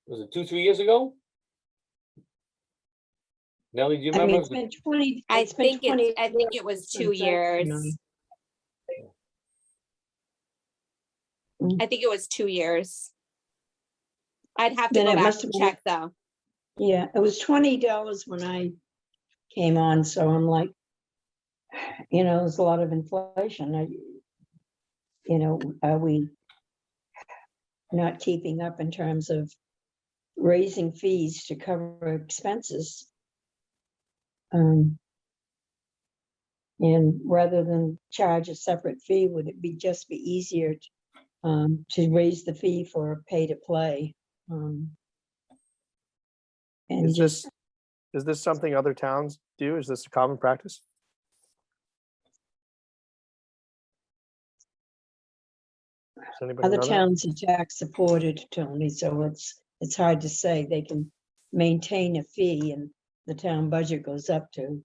Speaker 1: was it 2-3 years ago? Nellie, do you
Speaker 5: I mean,
Speaker 1: remember?
Speaker 5: it's been 20.
Speaker 3: I
Speaker 5: it's been
Speaker 3: think
Speaker 5: 20
Speaker 3: I think it was 2
Speaker 5: since I've
Speaker 3: years.
Speaker 5: known.
Speaker 3: I think it was 2 years. I'd have to
Speaker 5: Then
Speaker 3: go
Speaker 5: it
Speaker 3: back
Speaker 5: must
Speaker 3: and
Speaker 5: have been-
Speaker 3: check though.
Speaker 5: Yeah, it was $20 when I came on, so I'm like, there's a lot of inflation. Are we not keeping up in terms of raising fees to cover expenses? And rather than charge a separate fee, would it just be easier to raise the fee for pay to play? And
Speaker 4: Is this something other towns do? Is this a common practice? Does anybody
Speaker 5: other
Speaker 4: know that?
Speaker 5: towns are tax supported, Tony, so it's hard to say. They can maintain a fee and the town budget goes up to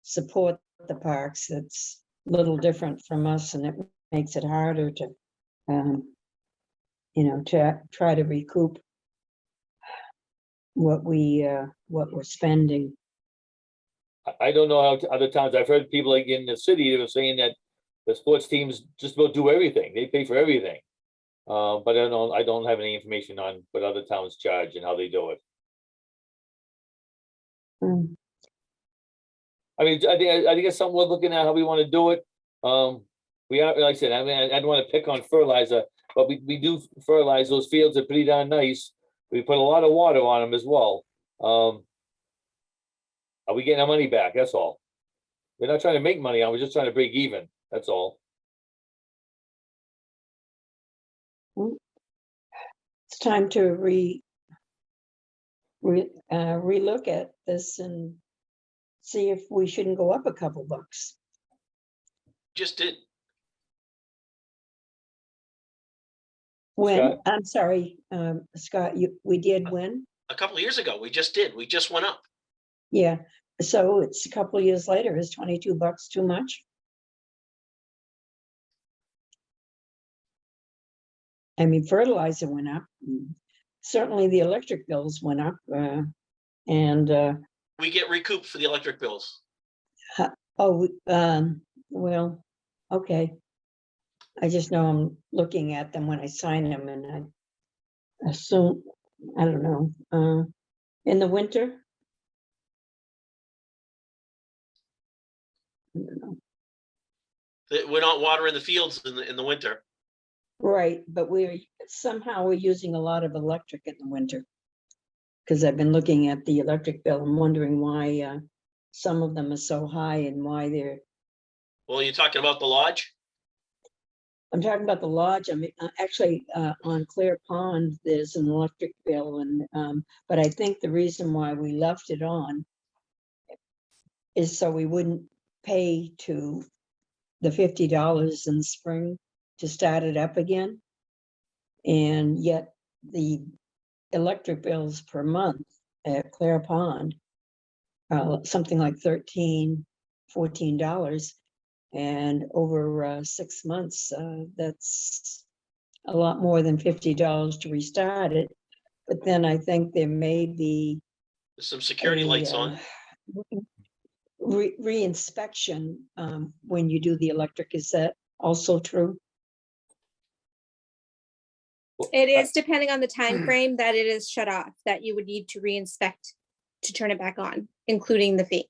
Speaker 5: support the parks. It's a little different from us, and it makes it harder to, you know, to try to recoup what we're spending.
Speaker 1: I don't know how other towns, I've heard people like in the city, they were saying that the sports teams just about do everything. They pay for everything. But I don't have any information on what other towns charge and how they do it.
Speaker 5: Mm.
Speaker 1: I mean, I think it's something we're looking at how we want to do it. We are, like I said, I mean, I don't want to pick on fertilizer, but we do fertilize. Those fields are pretty darn nice. We put a lot of water on them as well. Are we getting our money back? That's all. We're not trying to make money. I was just trying to break even. That's all.
Speaker 5: It's time to relook at this and see if we shouldn't go up a couple bucks.
Speaker 6: Just did.
Speaker 5: When,
Speaker 1: Scott?
Speaker 5: I'm sorry, Scott, we did when?
Speaker 6: A couple of years ago, we just did. We just went up.
Speaker 5: Yeah, so it's a couple of years later. Is 22 bucks too much? I mean, fertilizer went up. Certainly the electric bills went up, and
Speaker 6: We get recouped for the electric bills.
Speaker 5: well, okay. I just know I'm looking at them when I sign them, and I assume, I don't know, in the winter. I don't know.
Speaker 6: That we're not watering the fields in the winter.
Speaker 5: Right, but we're using a lot of electric in the winter. Because I've been looking at the electric bill and wondering why some of them are so high and why they're.
Speaker 6: Well, you're talking about the lodge?
Speaker 5: I'm talking about the lodge. I mean, actually, on Clear Pond, there's an electric bill, and but I think the reason why we left it on is so we wouldn't pay to the $50 in the spring to start it up again. And yet the electric bills per month at Clear Pond are something like $13, $14. And over 6 months, that's a lot more than $50 to restart it. But then I think there may be
Speaker 6: There's some security lights on.
Speaker 5: Re-inspection when you do the electric. Is that also true?
Speaker 3: It is depending on the time frame that it is shut off, that you would need to re-inspect to turn it back on, including the fee.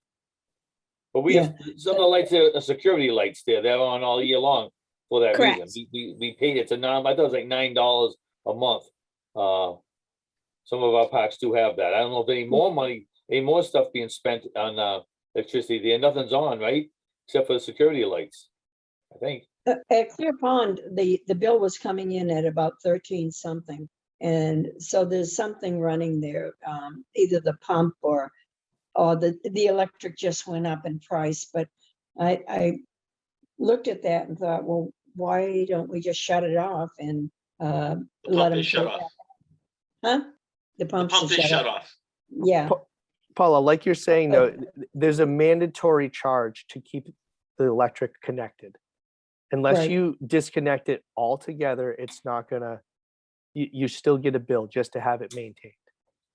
Speaker 1: But we have some of the lights are security lights there. They're on all year long for that reason.
Speaker 3: Correct.
Speaker 1: We paid it to I thought it was like $9 a month. Some of our parks do have that. I don't know if any more money, any more stuff being spent on electricity there. Nothing's on, right? Except for the security lights, I think.
Speaker 5: At Clear Pond, the bill was coming in at about 13 something. And so there's something running there, either the pump or the electric just went up in price. But I looked at that and thought, well, why don't we just shut it off and
Speaker 6: The
Speaker 5: let
Speaker 6: pump
Speaker 5: them
Speaker 6: is shut off.
Speaker 5: Huh? The
Speaker 6: The
Speaker 5: pumps
Speaker 6: pump is shut off.
Speaker 5: Yeah,
Speaker 4: Paula, like you're saying, though, there's a mandatory charge to keep the electric connected. Unless
Speaker 5: Right.
Speaker 4: you disconnect it altogether, it's not gonna, you still get a bill just to have it maintained.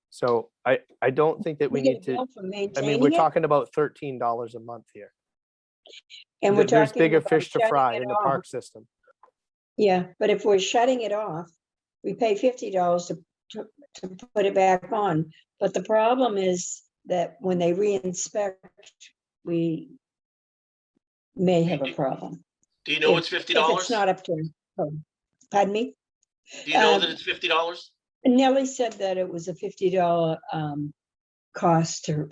Speaker 4: So I don't think that we
Speaker 5: get a
Speaker 4: need to,
Speaker 5: bill for
Speaker 4: I mean,
Speaker 5: maintaining
Speaker 4: we're
Speaker 5: it,
Speaker 4: talking about $13 a month here.
Speaker 5: and we're
Speaker 4: There's
Speaker 5: talking
Speaker 4: bigger
Speaker 5: about
Speaker 4: fish to
Speaker 5: shutting
Speaker 4: fry
Speaker 5: it
Speaker 4: in the
Speaker 5: off.
Speaker 4: park system.
Speaker 5: Yeah, but if we're shutting it off, we pay $50 to put it back on. But the problem is that when they re-inspect, we may have a problem.
Speaker 6: Do you know
Speaker 5: If-
Speaker 6: it's $50?
Speaker 5: If it's not up to, pardon me?
Speaker 6: Do you know that it's $50?
Speaker 5: Nellie said that it was a $50 cost to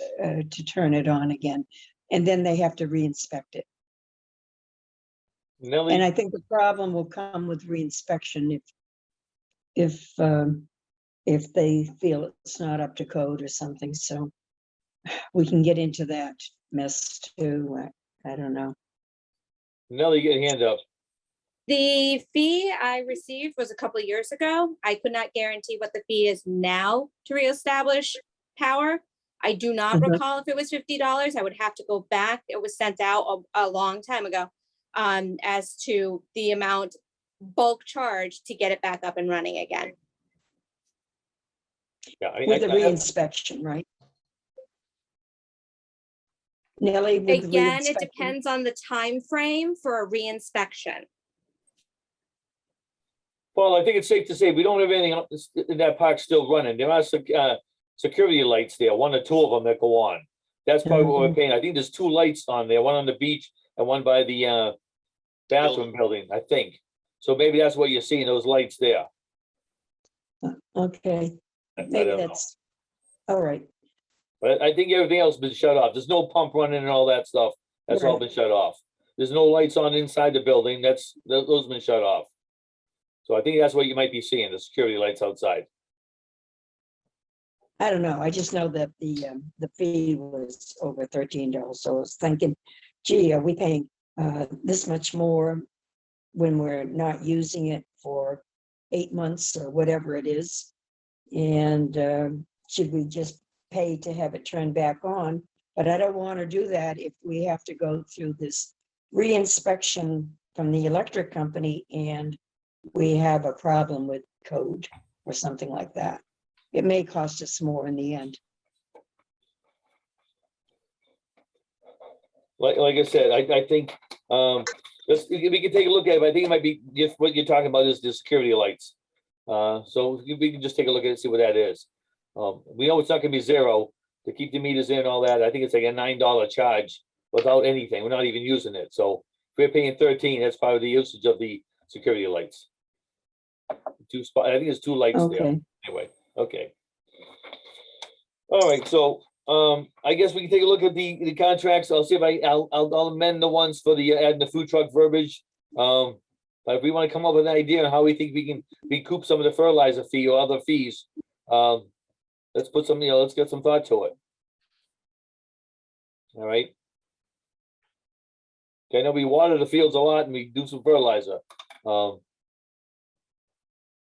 Speaker 5: turn it on again, and then they have to re-inspect it.
Speaker 1: Nellie,
Speaker 5: And I think the problem will come with re-inspection if they feel it's not up to code or something. So we can get into that mess too. I don't know.
Speaker 1: Nellie, get your hand up.
Speaker 3: The fee I received was a couple of years ago. I could not guarantee what the fee is now to reestablish power. I do not
Speaker 5: Mhm.
Speaker 3: recall if it was $50. I would have to go back. It was sent out a long time ago. as to the amount bulk charge to get it back up and running again.
Speaker 1: Yeah,
Speaker 5: With the reinspection, right? Nellie, with the
Speaker 3: Again, it
Speaker 5: reinspection.
Speaker 3: depends on the time frame for a reinspection.
Speaker 1: Paul, I think it's safe to say we don't have anything in that park still running. There are security lights there, one or two of them that go on. That's probably what we're paying. I think there's 2 lights on there, one on the beach and one by the bathroom building, I think. So maybe that's what you're seeing, those lights there.
Speaker 5: Okay,
Speaker 1: I
Speaker 5: maybe
Speaker 1: don't know.
Speaker 5: that's, all right.
Speaker 1: But I think everything else has been shut off. There's no pump running and all that stuff. That's all
Speaker 5: Right.
Speaker 1: been shut off. There's no lights on inside the building. Those have been shut off. So I think that's what you might be seeing, the security lights outside.
Speaker 5: I don't know. I just know that the fee was over $13. So I was thinking, gee, are we paying this much more when we're not using it for 8 months or whatever it is? And should we just pay to have it turned back on? But I don't want to do that if we have to go through this reinspection from the electric company and we have a problem with code or something like that. It may cost us more in the end.
Speaker 1: Like I said, I think we can take a look at it, but I think it might be just what you're talking about is the security lights. So we can just take a look at it, see what that is. We know it's not gonna be zero to keep the meters in and all that. I think it's like a $9 charge without anything. We're not even using it. So if we're paying 13, that's probably the usage of the security lights. I think there's 2 lights there.
Speaker 5: Okay,
Speaker 1: Anyway, okay. All right, so I guess we can take a look at the contracts. I'll see if I'll amend the ones for the adding the food truck verbiage. But if we want to come up with an idea on how we think we can recoup some of the fertilizer fee or other fees, let's put some, let's get some thought to it. All right. Okay, I know we water the fields a lot and we do some fertilizer.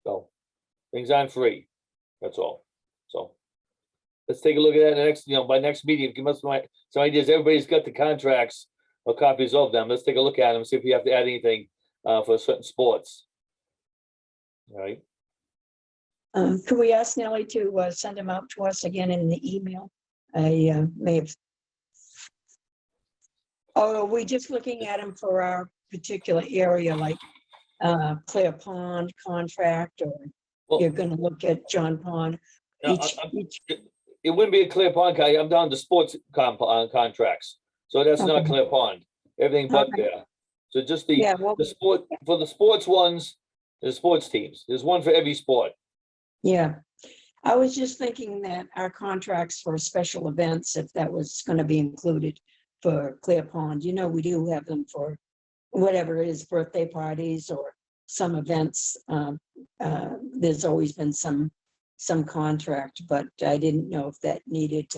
Speaker 1: So things aren't free. That's all. So let's take a look at that next, by next meeting. Give us some ideas. Everybody's got the contracts or copies of them. Let's take a look at them, see if we have to add anything for certain sports. All right.
Speaker 5: could we ask Nellie to send them out to us again in the email? I may have. Oh, are we just looking at them for our particular area, like Clear Pond contract, or
Speaker 1: Well,
Speaker 5: you're gonna look at John Pond?
Speaker 1: no,
Speaker 5: Each,
Speaker 1: it wouldn't be a Clear Pond. I'm down to sports contracts. So that's not
Speaker 5: Okay.
Speaker 1: Clear Pond. Everything but
Speaker 5: Okay.
Speaker 1: there. So just
Speaker 5: yeah, well,
Speaker 1: the sport, for the sports ones, the sports teams. There's one for every sport.
Speaker 5: yeah. I was just thinking that our contracts for special events, if that was gonna be included for Clear Pond, we do have them for whatever it is, birthday parties or some events. There's always been some contract, but I didn't know if that needed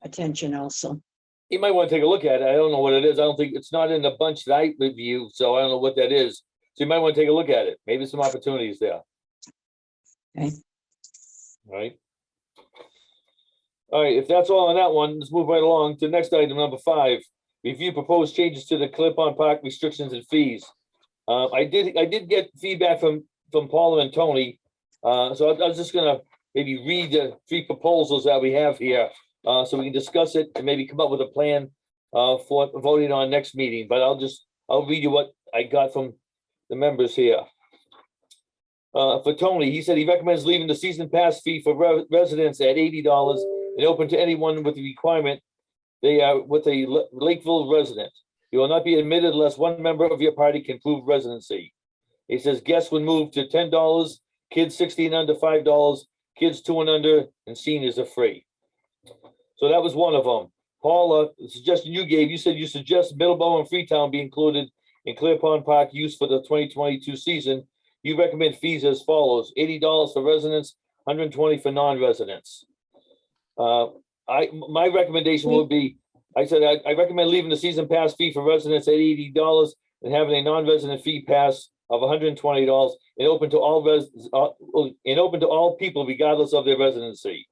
Speaker 5: attention also.
Speaker 1: You might want to take a look at it. I don't know what it is. I don't think it's not in the bunch that I review, so I don't know what that is. So you might want to take a look at it. Maybe some opportunities there.
Speaker 5: Okay.
Speaker 1: All right. All right, if that's all on that one, let's move right along to next item, number 5. Review proposed changes to the Clip-on Park restrictions and fees. I did get feedback from Paula and Tony. So I was just gonna maybe read the 3 proposals that we have here, so we can discuss it and maybe come up with a plan for voting on next meeting. But I'll read you what I got from the members here. For Tony, he said he recommends leaving the season pass fee for residents at $80 and open to anyone with the requirement they are with a Lakeville resident. You will not be admitted unless one member of your party can prove residency. He says guests would move to $10, kids 16 and under $5, kids 2 and under, and seniors are free. So that was one of them. Paula, the suggestion you gave, you said you suggest Middleborough and Freetown be included in Clear Pond Park use for the 2022 season. You recommend fees as follows: $80 for residents, $120 for non-residents. My recommendation would be, I said I recommend leaving the season pass fee for residents at $80 and having a non-resident fee pass of $120 and open to all people regardless of their residency.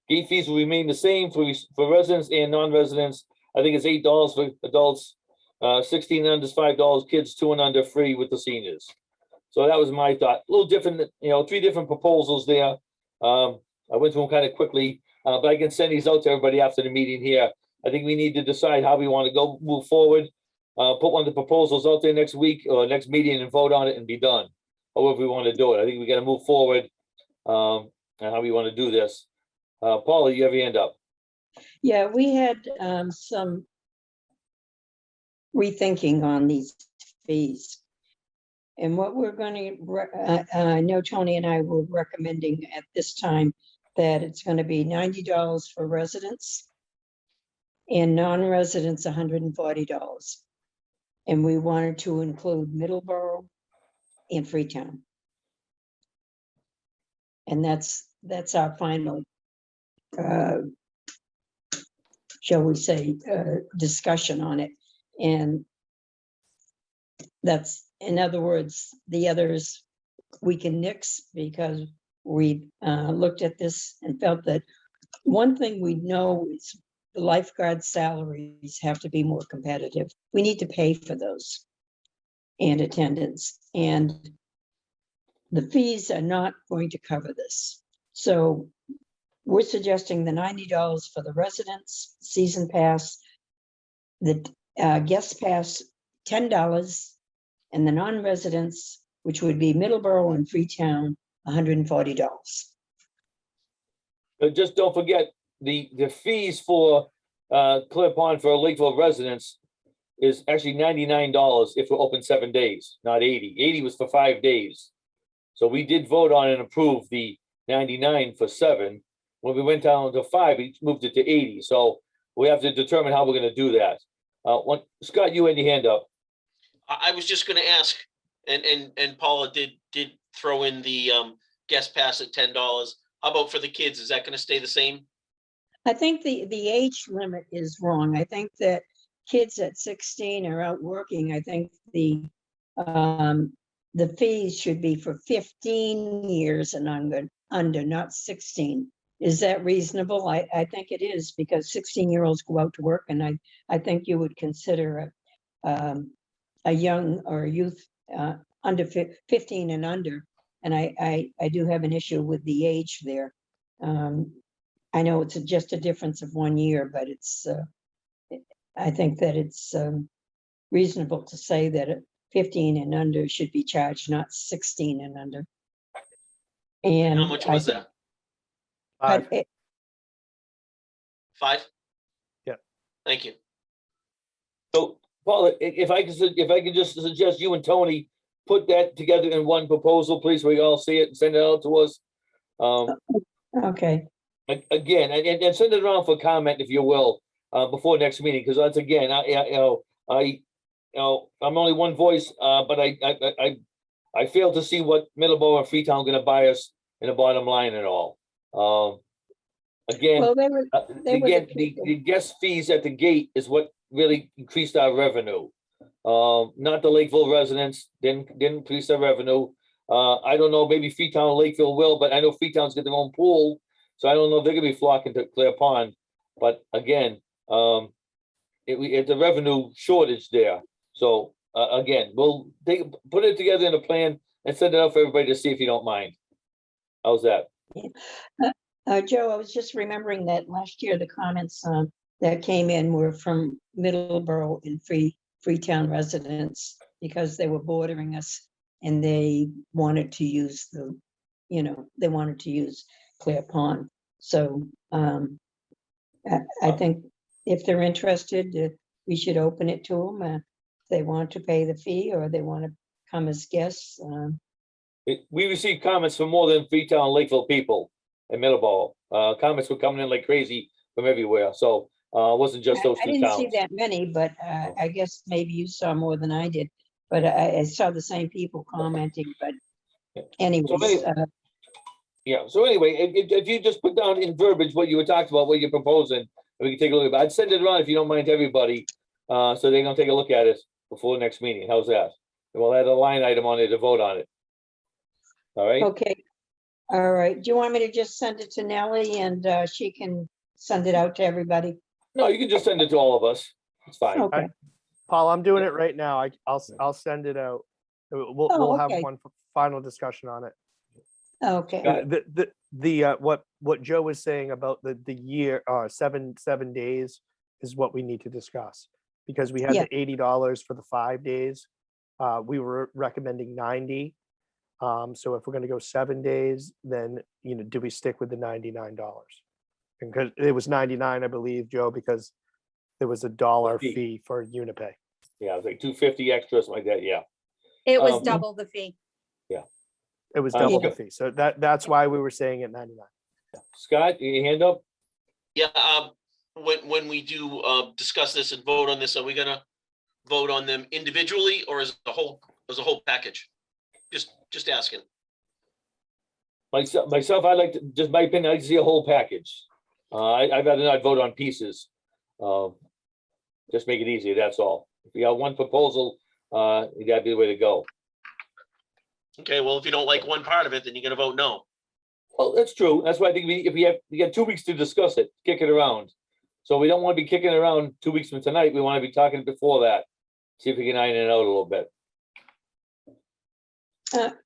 Speaker 1: Gate fees will remain the same for residents and non-residents. I think it's $8 for adults, 16 and under is $5, kids 2 and under free with the seniors. So that was my thought. A little different, 3 different proposals there. I went through them kind of quickly, but I can send these out to everybody after the meeting here. I think we need to decide how we want to move forward. Put one of the proposals out there next week or next meeting and vote on it and be done. However we want to do it. I think we got to move forward and how we want to do this. Paula, you have your hand up.
Speaker 5: Yeah, we had some rethinking on these fees. And what we're going to, I know Tony and I were recommending at this time that it's going to be $90 for residents and non-residents $140. And we wanted to include Middleborough and Freetown. And that's our final, shall we say, discussion on it. And that's, in other words, the others we can nix because we looked at this and felt that one thing we know is the lifeguard salaries have to be more competitive. We need to pay for those and attendance, and the fees are not going to cover this. So we're suggesting the $90 for the residents, season pass, the guest pass $10, and the non-residents, which would be Middleborough and Freetown, $140.
Speaker 1: But just don't forget the fees for Clear Pond for Lakeville residents is actually $99 if we're open 7 days, not 80. 80 was for 5 days. So we did vote on and approve the 99 for 7. When we went down to 5, we moved it to 80. So we have to determine how we're going to do that. Scott, you had your hand up.
Speaker 6: I was just gonna ask, and Paula did throw in the guest pass at $10. How about for the kids? Is that gonna stay the same?
Speaker 5: I think the age limit is wrong. I think that kids at 16 are out working. I think the fees should be for 15 years and under, not 16. Is that reasonable? I think it is, because 16-year-olds go out to work, and I think you would consider a young or a youth under 15 and under. And I do have an issue with the age there. I know it's just a difference of 1 year, but it's I think that it's reasonable to say that 15 and under should be charged, not 16 and under. And
Speaker 6: How much was that?
Speaker 4: 5.
Speaker 6: 5?
Speaker 4: Yeah.
Speaker 6: Thank you.
Speaker 1: So Paula, if I could just suggest you and Tony put that together in one proposal, please, we all see it and send it out to us.
Speaker 5: Okay.
Speaker 1: Again, and send it around for comment, if you will, before next meeting, because that's, again, I'm only one voice, but I fail to see what Middleborough and Freetown are going to buy us in the bottom line at all. Again,
Speaker 5: Well, they were
Speaker 1: the guest fees at the gate is what really increased our revenue. Not the Lakeville residents didn't increase their revenue. I don't know, maybe Freetown and Lakeville will, but I know Freetown's got their own pool, so I don't know if they're gonna be flocking to Clear Pond. But again, it's a revenue shortage there. So again, we'll put it together in a plan and send it out for everybody to see, if you don't mind. How's that?
Speaker 5: Joe, I was just remembering that last year the comments that came in were from Middleborough and Freetown residents, because they were bordering us and they wanted to use they wanted to use Clear Pond. So I think if they're interested, we should open it to them if they want to pay the fee or they want to come as guests.
Speaker 1: We received comments from more than Freetown and Lakeville people in Middleborough. Comments were coming in like crazy from everywhere. So it wasn't just those
Speaker 5: I
Speaker 1: two
Speaker 5: didn't
Speaker 1: towns.
Speaker 5: see that many, but I guess maybe you saw more than I did. But I saw the same people commenting. But anyways,
Speaker 1: Yeah, so anyway, if you just put down in verbiage what you were talking about, what you're proposing, we can take a look at it. I'd send it around if you don't mind to everybody, so they're gonna take a look at it before next meeting. How's that? And we'll add a line item on it to vote on it. All right?
Speaker 5: okay. All right. Do you want me to just send it to Nellie and she can send it out to everybody?
Speaker 1: No, you can just send it to all of us. It's fine.
Speaker 5: Okay.
Speaker 4: Paul, I'm doing it right now. I'll send it out. We'll have
Speaker 5: okay.
Speaker 4: one final discussion on it.
Speaker 5: Okay,
Speaker 1: Got
Speaker 4: What Joe was saying about the year, 7 days is what we need to discuss. Because we had
Speaker 5: Yeah.
Speaker 4: the $80 for the 5 days. We were recommending 90. So if we're gonna go 7 days, then, do we stick with the $99? Because it was 99, I believe, Joe, because there was a dollar
Speaker 1: Fee.
Speaker 4: fee for Unipay.
Speaker 1: Yeah, it was like 250 extra, something like that, yeah.
Speaker 3: It was
Speaker 1: Um,
Speaker 3: double the fee.
Speaker 4: It was
Speaker 1: Uh,
Speaker 4: double
Speaker 1: yeah.
Speaker 4: the fee. So that's why we were saying at 99.
Speaker 1: Scott, your hand up?
Speaker 6: Yeah, when we do discuss this and vote on this, are we gonna vote on them individually or as a whole package? Just asking.
Speaker 1: Myself, I like to, just my opinion, I like to see a whole package. I'd rather not vote on pieces. Just make it easier, that's all. If you got one proposal, you gotta be the way to go.
Speaker 6: Okay, well, if you don't like one part of it, then you're gonna vote no.
Speaker 1: Well, that's true. That's why I think we got 2 weeks to discuss it, kick it around. So we don't want to be kicking it around 2 weeks from tonight. We want to be talking before that. See if we can iron it out a little bit.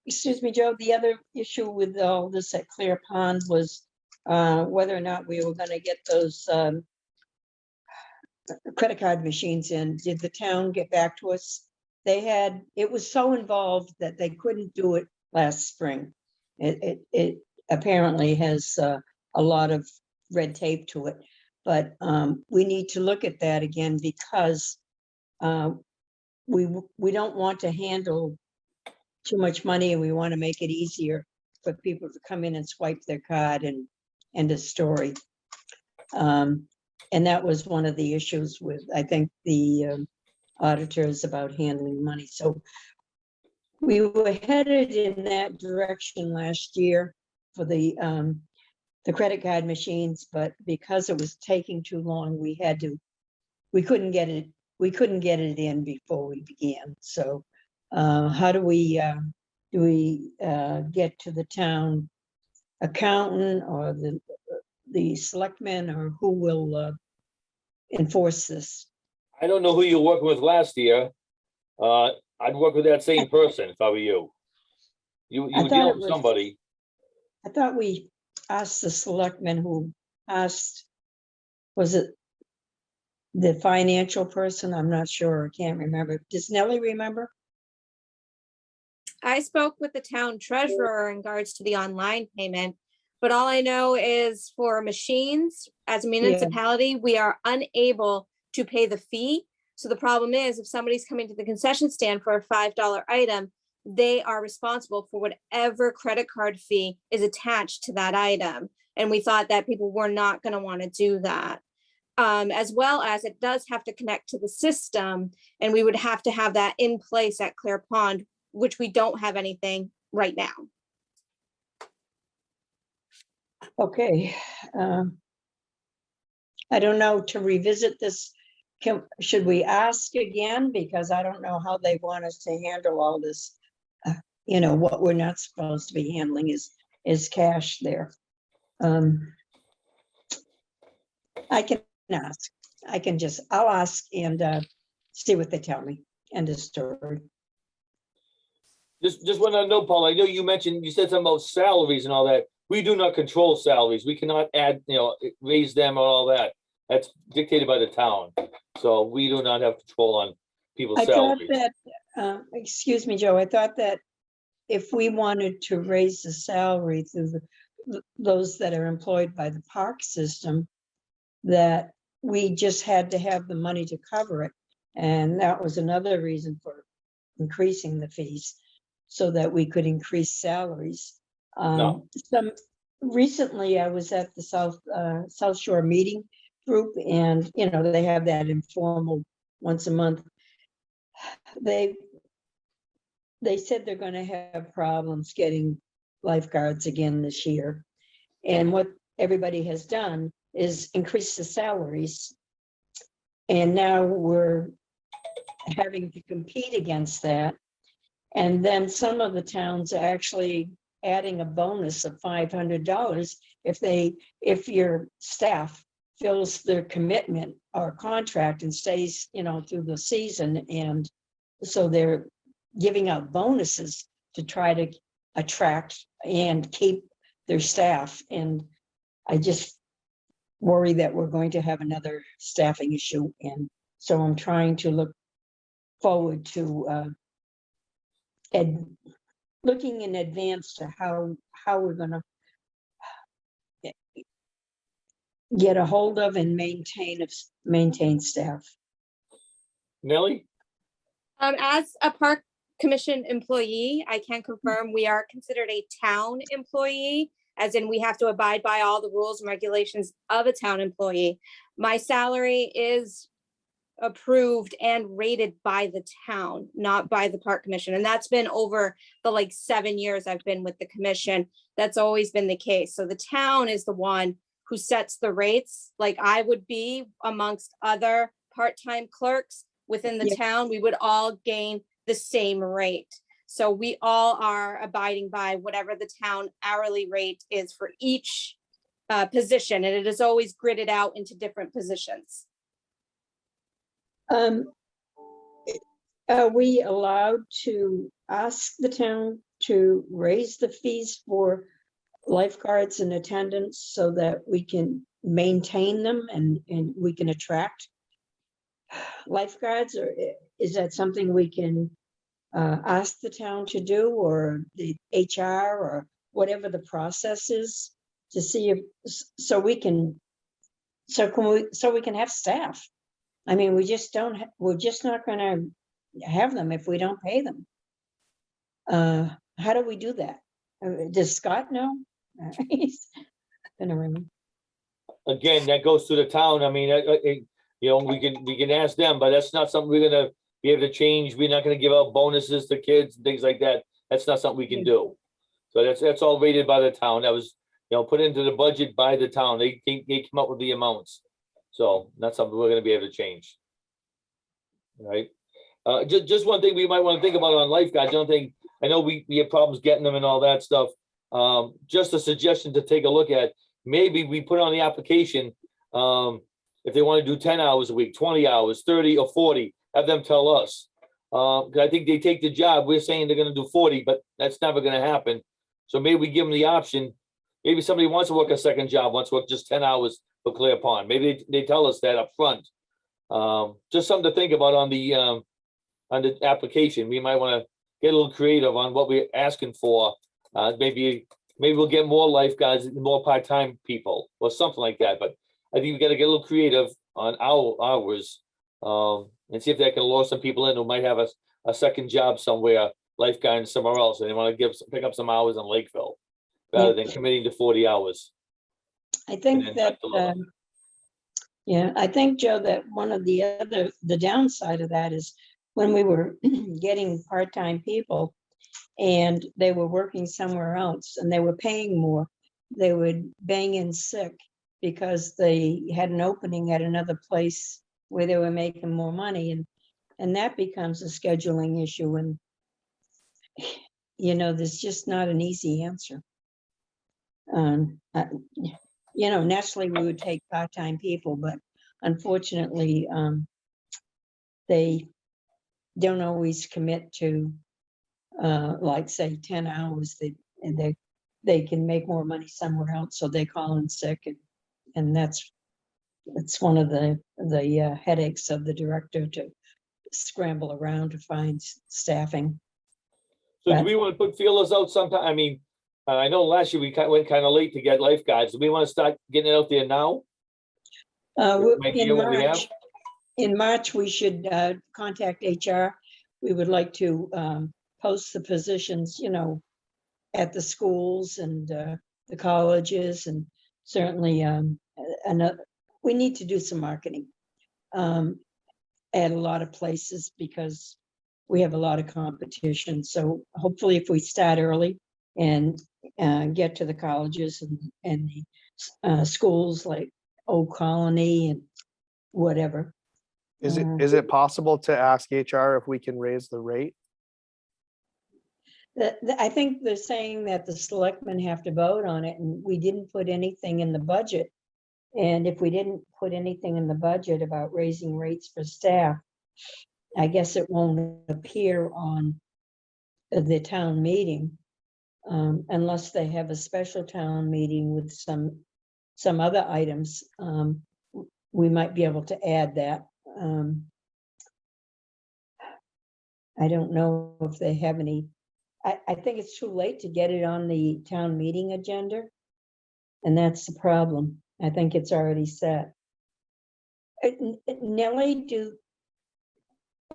Speaker 5: excuse me, Joe, the other issue with all this at Clear Pond was whether or not we were gonna get those credit card machines in. Did the town get back to us? It was so involved that they couldn't do it last spring. It apparently has a lot of red tape to it, but we need to look at that again because we don't want to handle too much money, and we want to make it easier for people to come in and swipe their card and end of story. And that was one of the issues with, I think, the auditors about handling money. So we were headed in that direction last year for the credit card machines, but because it was taking too long, we couldn't get it in before we began. So how do we get to the town accountant or the selectmen, or who will enforce this?
Speaker 1: I don't know who you were working with last year. I'd work with that same person if I were you. You
Speaker 5: I
Speaker 1: were
Speaker 5: thought
Speaker 1: dealing
Speaker 5: it
Speaker 1: with
Speaker 5: was-
Speaker 1: somebody.
Speaker 5: I thought we asked the selectmen who asked, was it the financial person? I'm not sure. I can't remember. Does Nellie remember?
Speaker 3: I spoke with the town treasurer in regards to the online payment, but all I know is for machines, as a municipality, we are unable to pay the fee. So the problem is, if somebody's coming to the concession stand for a $5 item, they are responsible for whatever credit card fee is attached to that item. And we thought that people were not going to want to do that. As well as it does have to connect to the system, and we would have to have that in place at Clear Pond, which we don't have anything right now.
Speaker 5: Okay. I don't know, to revisit this, should we ask again? Because I don't know how they want us to handle all this. What we're not supposed to be handling is cash there. I can ask. I'll ask and see what they tell me. End of story.
Speaker 1: Just want to know, Paul, I know you said something about salaries and all that. We do not control salaries. We cannot add, raise them or all that. That's dictated by the town. So we do not have control on people's
Speaker 5: I thought
Speaker 1: salaries.
Speaker 5: that, excuse me, Joe, I thought that if we wanted to raise the salary through those that are employed by the park system, that we just had to have the money to cover it. And that was another reason for increasing the fees, so that we could increase salaries.
Speaker 1: No.
Speaker 5: Recently, I was at the South Shore meeting group, and they have that informal once a month. They said they're going to have problems getting lifeguards again this year, and what everybody has done is increase the salaries, and now we're having to compete against that. And then some of the towns are actually adding a bonus of $500 if your staff fills their commitment or contract and stays, through the season. And so they're giving out bonuses to try to attract and keep their staff. And I just worry that we're going to have another staffing issue. And so I'm trying to look forward to looking in advance to how we're going to get a hold of and maintain staff.
Speaker 1: Nellie?
Speaker 3: As a park commission employee, I can confirm we are considered a town employee, as in we have to abide by all the rules and regulations of a town employee. My salary is approved and rated by the town, not by the park commission. And that's been over the 7 years I've been with the commission. That's always been the case. So the town is the one who sets the rates. Like I would be amongst other part-time clerks within the
Speaker 5: Yeah.
Speaker 3: town, we would all gain the same rate. So we all are abiding by whatever the town hourly rate is for each position. And it is always gridded out into different positions.
Speaker 5: Are we allowed to ask the town to raise the fees for lifeguards and attendants so that we can maintain them and we can attract lifeguards? Or is that something we can ask the town to do, or the HR, or whatever the process is, to see if so we can have staff? I mean, we're just not going to have them if we don't pay them. How do we do that? Does Scott know? He's been around.
Speaker 1: Again, that goes to the town. I mean, we can ask them, but that's not something we're gonna be able to change. We're not gonna give out bonuses to kids and things like that. That's not something we can do. So that's all rated by the town. That was, put into the budget by the town. They come up with the amounts. So that's something we're gonna be able to change. All right. Just one thing we might want to think about on lifeguards. I know we have problems getting them and all that stuff. Just a suggestion to take a look at. Maybe we put on the application, if they want to do 10 hours a week, 20 hours, 30 or 40, have them tell us. 'Cause I think they take the job. We're saying they're going to do 40, but that's never going to happen. So maybe we give them the option. Maybe somebody wants to work a second job, wants to work just 10 hours for Clear Pond. Maybe they tell us that up front. Just something to think about on the application. We might want to get a little creative on what we're asking for. Maybe we'll get more lifeguards, more part-time people or something like that. But I think we got to get a little creative on our hours and see if that can lure some people in who might have a second job somewhere, lifeguard somewhere else, and they want to pick up some hours in Lakeville rather than committing to 40 hours.
Speaker 5: I think
Speaker 1: then
Speaker 5: that, I think, Joe, that one of the downside of that is when we were getting part-time people and they were working somewhere else and they were paying more, they would bang in sick because they had an opening at another place where they were making more money. And that becomes a scheduling issue. And, there's just not an easy answer. Naturally we would take part-time people, but unfortunately, they don't always commit to, say 10 hours. They can make more money somewhere else, so they call in sick, and that's one of the headaches of the director, to scramble around to find staffing.
Speaker 1: So do we want to put feelers out sometime? I mean, I know last year we went kind of late to get lifeguards. Do we want to start getting it out there now?
Speaker 5: In March, we should contact HR. We would like to post the positions, at the schools and the colleges, and certainly we need to do some marketing at a lot of places because we have a lot of competition. So hopefully if we start early and get to the colleges and the schools like Old Colony and whatever.
Speaker 4: Is it possible to ask HR if we can raise the rate?
Speaker 5: I think they're saying that the selectmen have to vote on it, and we didn't put anything in the budget And if we didn't put anything in the budget about raising rates for staff, I guess it won't appear on the town meeting, unless they have a special town meeting with some other items. We might be able to add that. I don't know if they have any, I think it's too late to get it on the town meeting agenda. And that's the problem. I think it's already set. Nellie,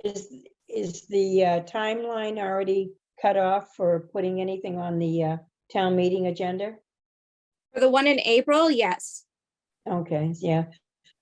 Speaker 5: is the timeline already cut off for putting anything on the town meeting agenda?
Speaker 3: For the one in April, yes.
Speaker 5: Okay, yeah.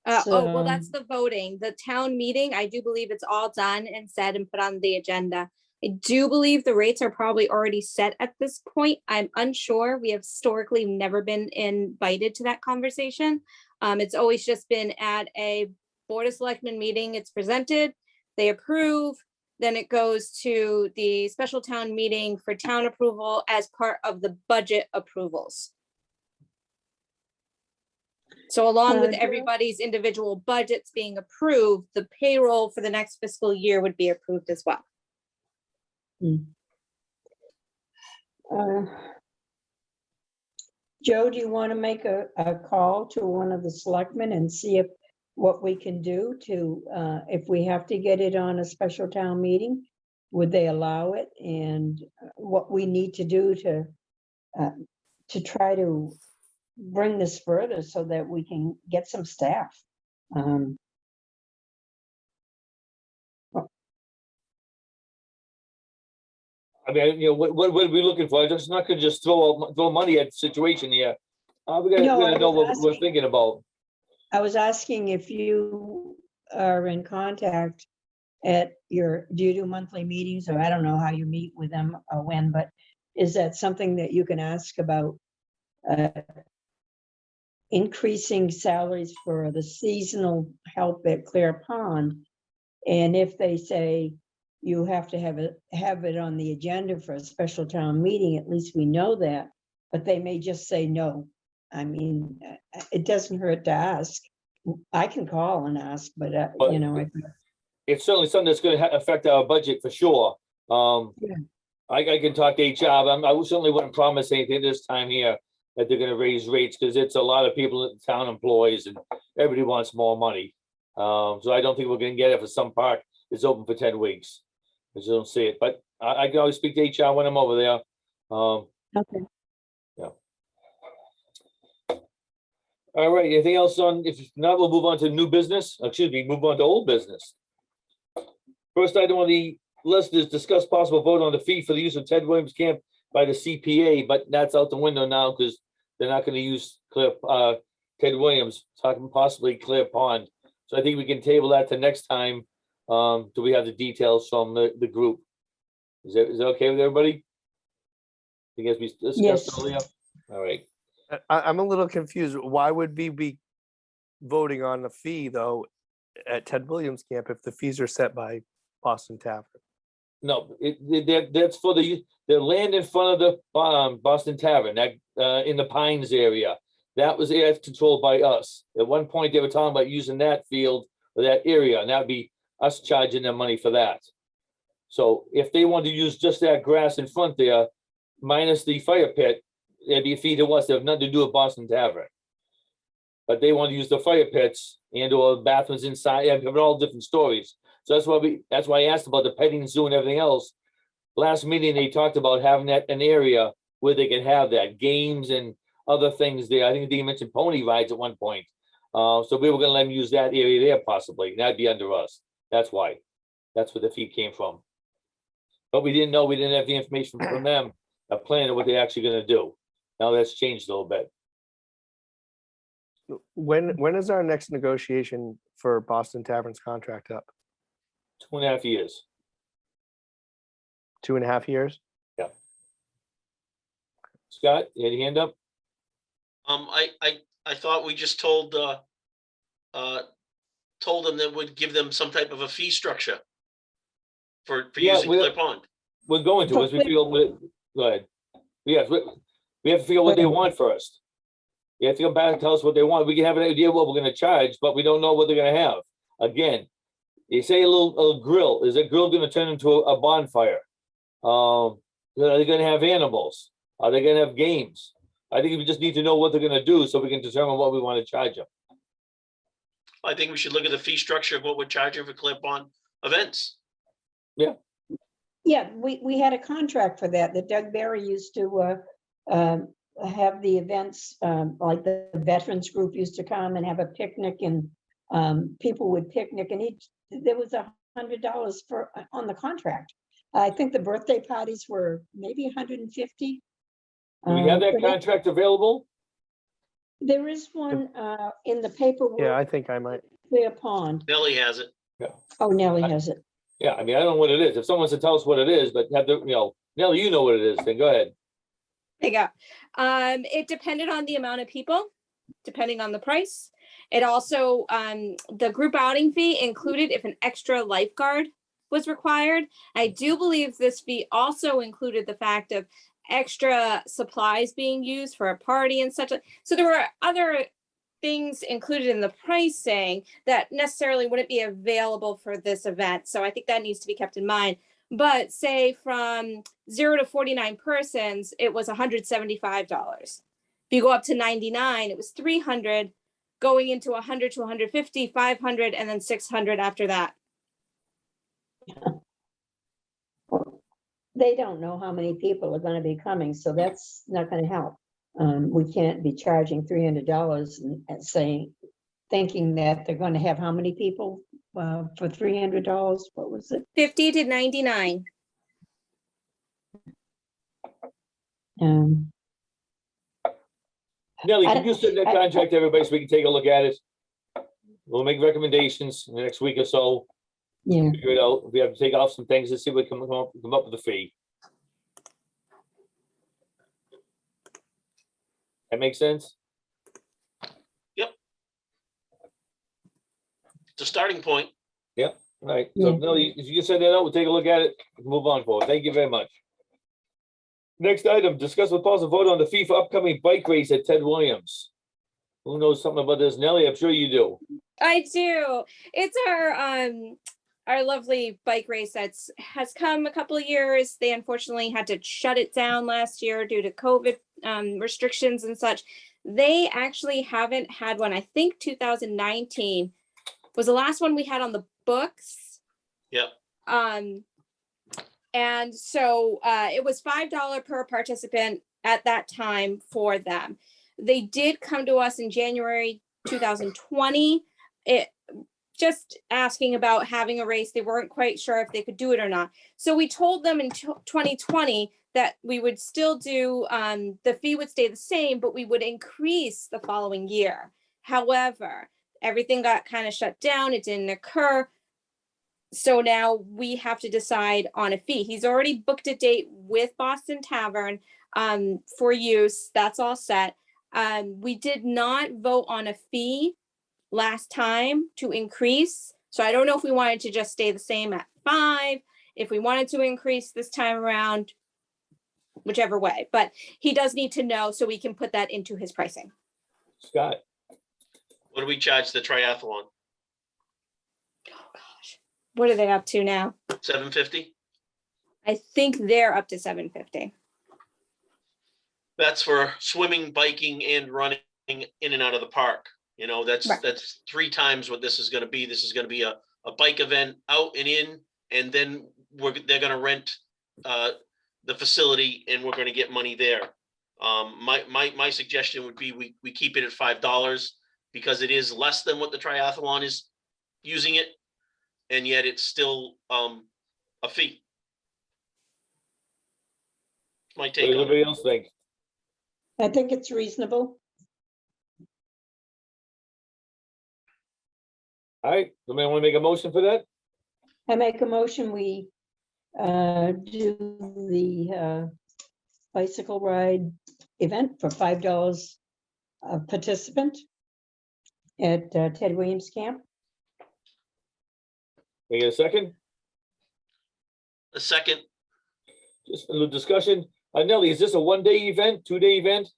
Speaker 3: Oh, well, that's the voting. The town meeting, I do believe it's all done and said and put on the agenda. I do believe the rates are probably already set at this point. I'm unsure. We have historically never been invited to that conversation. It's always just been at a Board of Selectmen meeting. It's presented, they approve, then it goes to the special town meeting for town approval as part of the budget approvals. So along with
Speaker 5: Joe?
Speaker 3: everybody's individual budgets being approved, the payroll for the next fiscal year would be approved as well.
Speaker 5: Joe, do you want to make a call to one of the selectmen and see if what we can do to, if we have to get it on a special town meeting, would they allow it? And what we need to do to try to bring this further so that we can get some staff.
Speaker 1: I mean, what are we looking for? Just not gonna just throw money at the situation here. We
Speaker 5: No,
Speaker 1: gotta
Speaker 5: I
Speaker 1: know
Speaker 5: was
Speaker 1: what we're
Speaker 5: asking-
Speaker 1: thinking about.
Speaker 5: I was asking if you are in contact at do you do monthly meetings? Or I don't know how you meet with them or when, but is that something that you can ask about? Increasing salaries for the seasonal help at Clear Pond. And if they say you have to have it on the agenda for a special town meeting, at least we know that, but they may just say no. I mean, it doesn't hurt to ask. I can call and ask, but
Speaker 1: But-
Speaker 5: you know,
Speaker 1: It's certainly something that's gonna affect our budget for sure.
Speaker 5: Yeah.
Speaker 1: I can talk to HR, but I certainly wouldn't promise anything this time here that they're gonna raise rates, because it's a lot of people that the town employs and everybody wants more money. So I don't think we're gonna get it for some park that's open for 10 weeks. I just don't see it, but I can always speak to HR when I'm over there.
Speaker 5: okay.
Speaker 1: All right, anything else on, if not, we'll move on to new business, excuse me, move on to old business. First item on the list is discuss possible vote on the fee for the use of Ted Williams Camp by the CPA, but that's out the window now because they're not gonna use Ted Williams, talking possibly Clear Pond. So I think we can table that to next time, till we have the details from the group. Is that okay with everybody? I guess we discussed
Speaker 5: Yes.
Speaker 1: earlier. All right.
Speaker 4: I'm a little confused. Why would we be voting on the fee though at Ted Williams Camp if the fees are set by Boston Tavern?
Speaker 1: No, that's for the land in front of the Boston Tavern, that in the Pines area. That's controlled by us. At one point, they were talking about using that field or that area, and that'd be us charging them money for that. So if they want to use just that grass in front there, minus the fire pit, it'd be a fee to us. They have nothing to do with Boston Tavern. But they want to use the fire pits and or bathrooms inside, and have all different stories. So that's why I asked about the petting zoo and everything else. Last meeting, they talked about having that an area where they can have that games and other things there. I think they mentioned pony rides at one point. So we were gonna let them use that area there possibly. That'd be under us. That's why. That's where the fee came from. But we didn't know, we didn't have the information from them, a plan of what they're actually gonna do. Now that's changed a little bit.
Speaker 4: When is our next negotiation for Boston Tavern's contract up?
Speaker 1: 2.5 years.
Speaker 4: 2.5 years?
Speaker 1: Scott, you had your hand up?
Speaker 6: I thought we just told them that would give them some type of a fee structure for
Speaker 1: Yeah,
Speaker 6: using Clear Pond.
Speaker 1: We're going to, as we feel, go ahead. Yes, we have to figure out what they want first. You have to come back and tell us what they want. We can have an idea what we're gonna charge, but we don't know what they're gonna have. Again, you say a little grill, is that grill gonna turn into a bonfire? Are they gonna have animals? Are they gonna have games? I think we just need to know what they're gonna do so we can determine what we wanna charge them.
Speaker 6: I think we should look at the fee structure of what we're charging for clip-on events.
Speaker 5: Yeah, we had a contract for that Doug Barry used to have the events, like the veterans group used to come and have a picnic, and people would picnic, and there was $100 for on the contract. I think the birthday parties were maybe 150.
Speaker 1: Do we have that
Speaker 5: but
Speaker 1: contract available?
Speaker 5: There is one in the paperwork.
Speaker 4: Yeah, I think I might.
Speaker 5: Clear Pond.
Speaker 6: Nellie has it.
Speaker 5: Oh, Nellie has it.
Speaker 1: Yeah, I mean, I don't know what it is. If someone wants to tell us what it is, but have to, Nelly, you know what it is, then go ahead.
Speaker 3: There you go. It depended on the amount of people, depending on the price. It also, the group outing fee included if an extra lifeguard was required. I do believe this fee also included the fact of extra supplies being used for a party and such. So there were other things included in the pricing that necessarily wouldn't be available for this event. So I think that needs to be kept in mind. But say from 0 to 49 persons, it was $175. If you go up to 99, it was $300, going into 100 to 150, 500, and then 600 after that.
Speaker 5: They don't know how many people are going to be coming, so that's not going to help. We can't be charging $300 and thinking that they're going to have how many people for $300? What was it?
Speaker 3: 50 to 99.
Speaker 1: Nelly,
Speaker 5: I
Speaker 1: can you
Speaker 5: don't-
Speaker 1: send that contract to everybody so we can take a look at it? We'll make recommendations in the next week or so.
Speaker 5: Yeah,
Speaker 1: Figure it out. If we have to take off some things and see what come up with the fee. That makes sense?
Speaker 6: It's a starting point.
Speaker 1: All right, so
Speaker 5: Yeah.
Speaker 1: Nelly, if you can send that out, we'll take a look at it, move on forward. Thank you very much. Next item, discuss with possible vote on the FIFA upcoming bike race at Ted Williams. Who knows something about this? Nelly, I'm sure you do.
Speaker 3: I do. It's our lovely bike race has come a couple of years. They unfortunately had to shut it down last year due to COVID restrictions and such. They actually haven't had one. I think 2019 was the last one we had on the books.
Speaker 6: Yep.
Speaker 3: And so it was $5 per participant at that time for them. They did come to us in January 2020. Just asking about having a race. They weren't quite sure if they could do it or not. So we told them in 2020 that we would still do, the fee would stay the same, but we would increase the following year. However, everything got kind of shut down. It didn't occur. So now we have to decide on a fee. He's already booked a date with Boston Tavern for use. That's all set. We did not vote on a fee last time to increase. So I don't know if we wanted to just stay the same at 5, if we wanted to increase this time around, whichever way, but he does need to know so we can put that into his pricing.
Speaker 1: Scott,
Speaker 6: What do we charge the triathlon?
Speaker 3: Oh gosh, what are they up to now?
Speaker 6: $750?
Speaker 3: I think they're up to $750.
Speaker 6: That's for swimming, biking, and running in and out of the park. That's
Speaker 3: Right.
Speaker 6: that's 3 times what this is going to be. This is going to be a bike event out and in, and then they're going to rent the facility, and we're going to get money there. My suggestion would be we keep it at $5 because it is less than what the triathlon is using it, and yet it's still a fee. My
Speaker 1: what
Speaker 6: take
Speaker 1: does
Speaker 6: on it.
Speaker 1: everybody else think?
Speaker 5: I think it's reasonable.
Speaker 1: All right, somebody want to make a motion for that?
Speaker 5: I make a motion, we do the bicycle ride event for $5 a participant at Ted Williams Camp.
Speaker 1: Can I get a second?
Speaker 6: A second.
Speaker 1: Just a little discussion. Nelly, is this a 1-day event, 2-day event?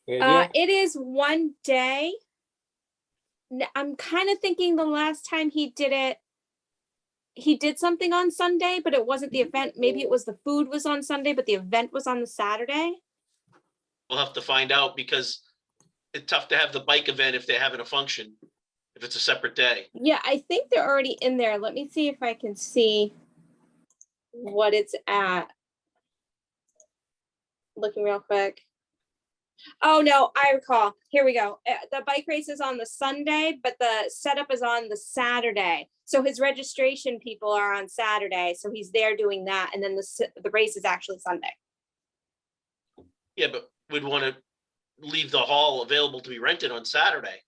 Speaker 1: Any idea?
Speaker 3: It is one day. I'm kind of thinking the last time he did it, he did something on Sunday, but it wasn't the event. Maybe it was the food was on Sunday, but the event was on the Saturday.
Speaker 6: We'll have to find out because it's tough to have the bike event if they're having a function, if it's a separate day.
Speaker 3: Yeah, I think they're already in there. Let me see if I can see what it's at. Looking real quick. Oh, no, I recall. Here we go. The bike race is on the Sunday, but the setup is on the Saturday. So his registration people are on Saturday. So he's there doing that. And then the race is actually Sunday.
Speaker 6: Yeah, but we'd want to leave the hall available to be rented on Saturday.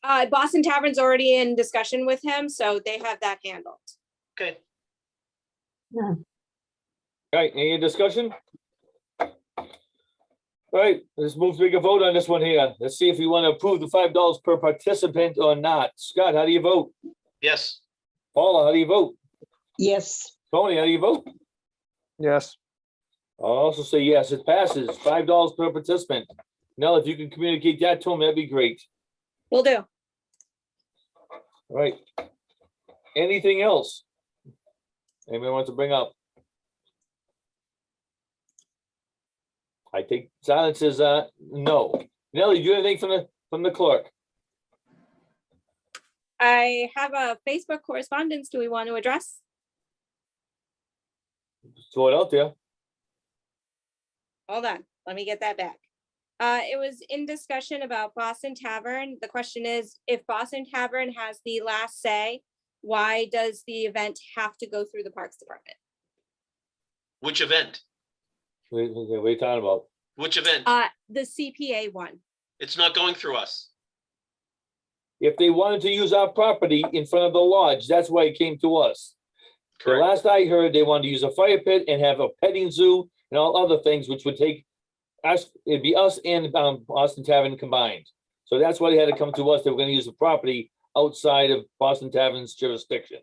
Speaker 3: Boston Tavern's already in discussion with him, so they have that handled.
Speaker 6: Okay.
Speaker 1: All right, any discussion? All right, let's move to make a vote on this one here. Let's see if we want to approve the $5 per participant or not. Scott, how do you vote?
Speaker 6: Yes.
Speaker 1: Paula, how do you vote?
Speaker 5: Yes,
Speaker 1: Tony, how do you vote?
Speaker 4: Yes,
Speaker 1: I'll also say yes, it passes, $5 per participant. Nell, if you can communicate that to him, that'd be great.
Speaker 3: Will do.
Speaker 1: All right. Anything else? Anybody want to bring up? I think silence is no. Nellie, do you have anything from the clerk?
Speaker 3: I have a Facebook correspondence. Do we want to address?
Speaker 1: Throw it out there.
Speaker 3: Hold on, let me get that back. It was in discussion about Boston Tavern. The question is, if Boston Tavern has the last say, why does the event have to go through the Parks Department?
Speaker 6: Which event?
Speaker 1: What are you talking about?
Speaker 6: Which event?
Speaker 3: The CPA one.
Speaker 6: It's not going through us.
Speaker 1: If they wanted to use our property in front of the lodge, that's why it came to us. The
Speaker 6: Correct.
Speaker 1: last I heard, they wanted to use a fire pit and have a petting zoo and all other things, which would take us, it'd be us and Boston Tavern combined. So that's why they had to come to us. They were gonna use the property outside of Boston Tavern's jurisdiction.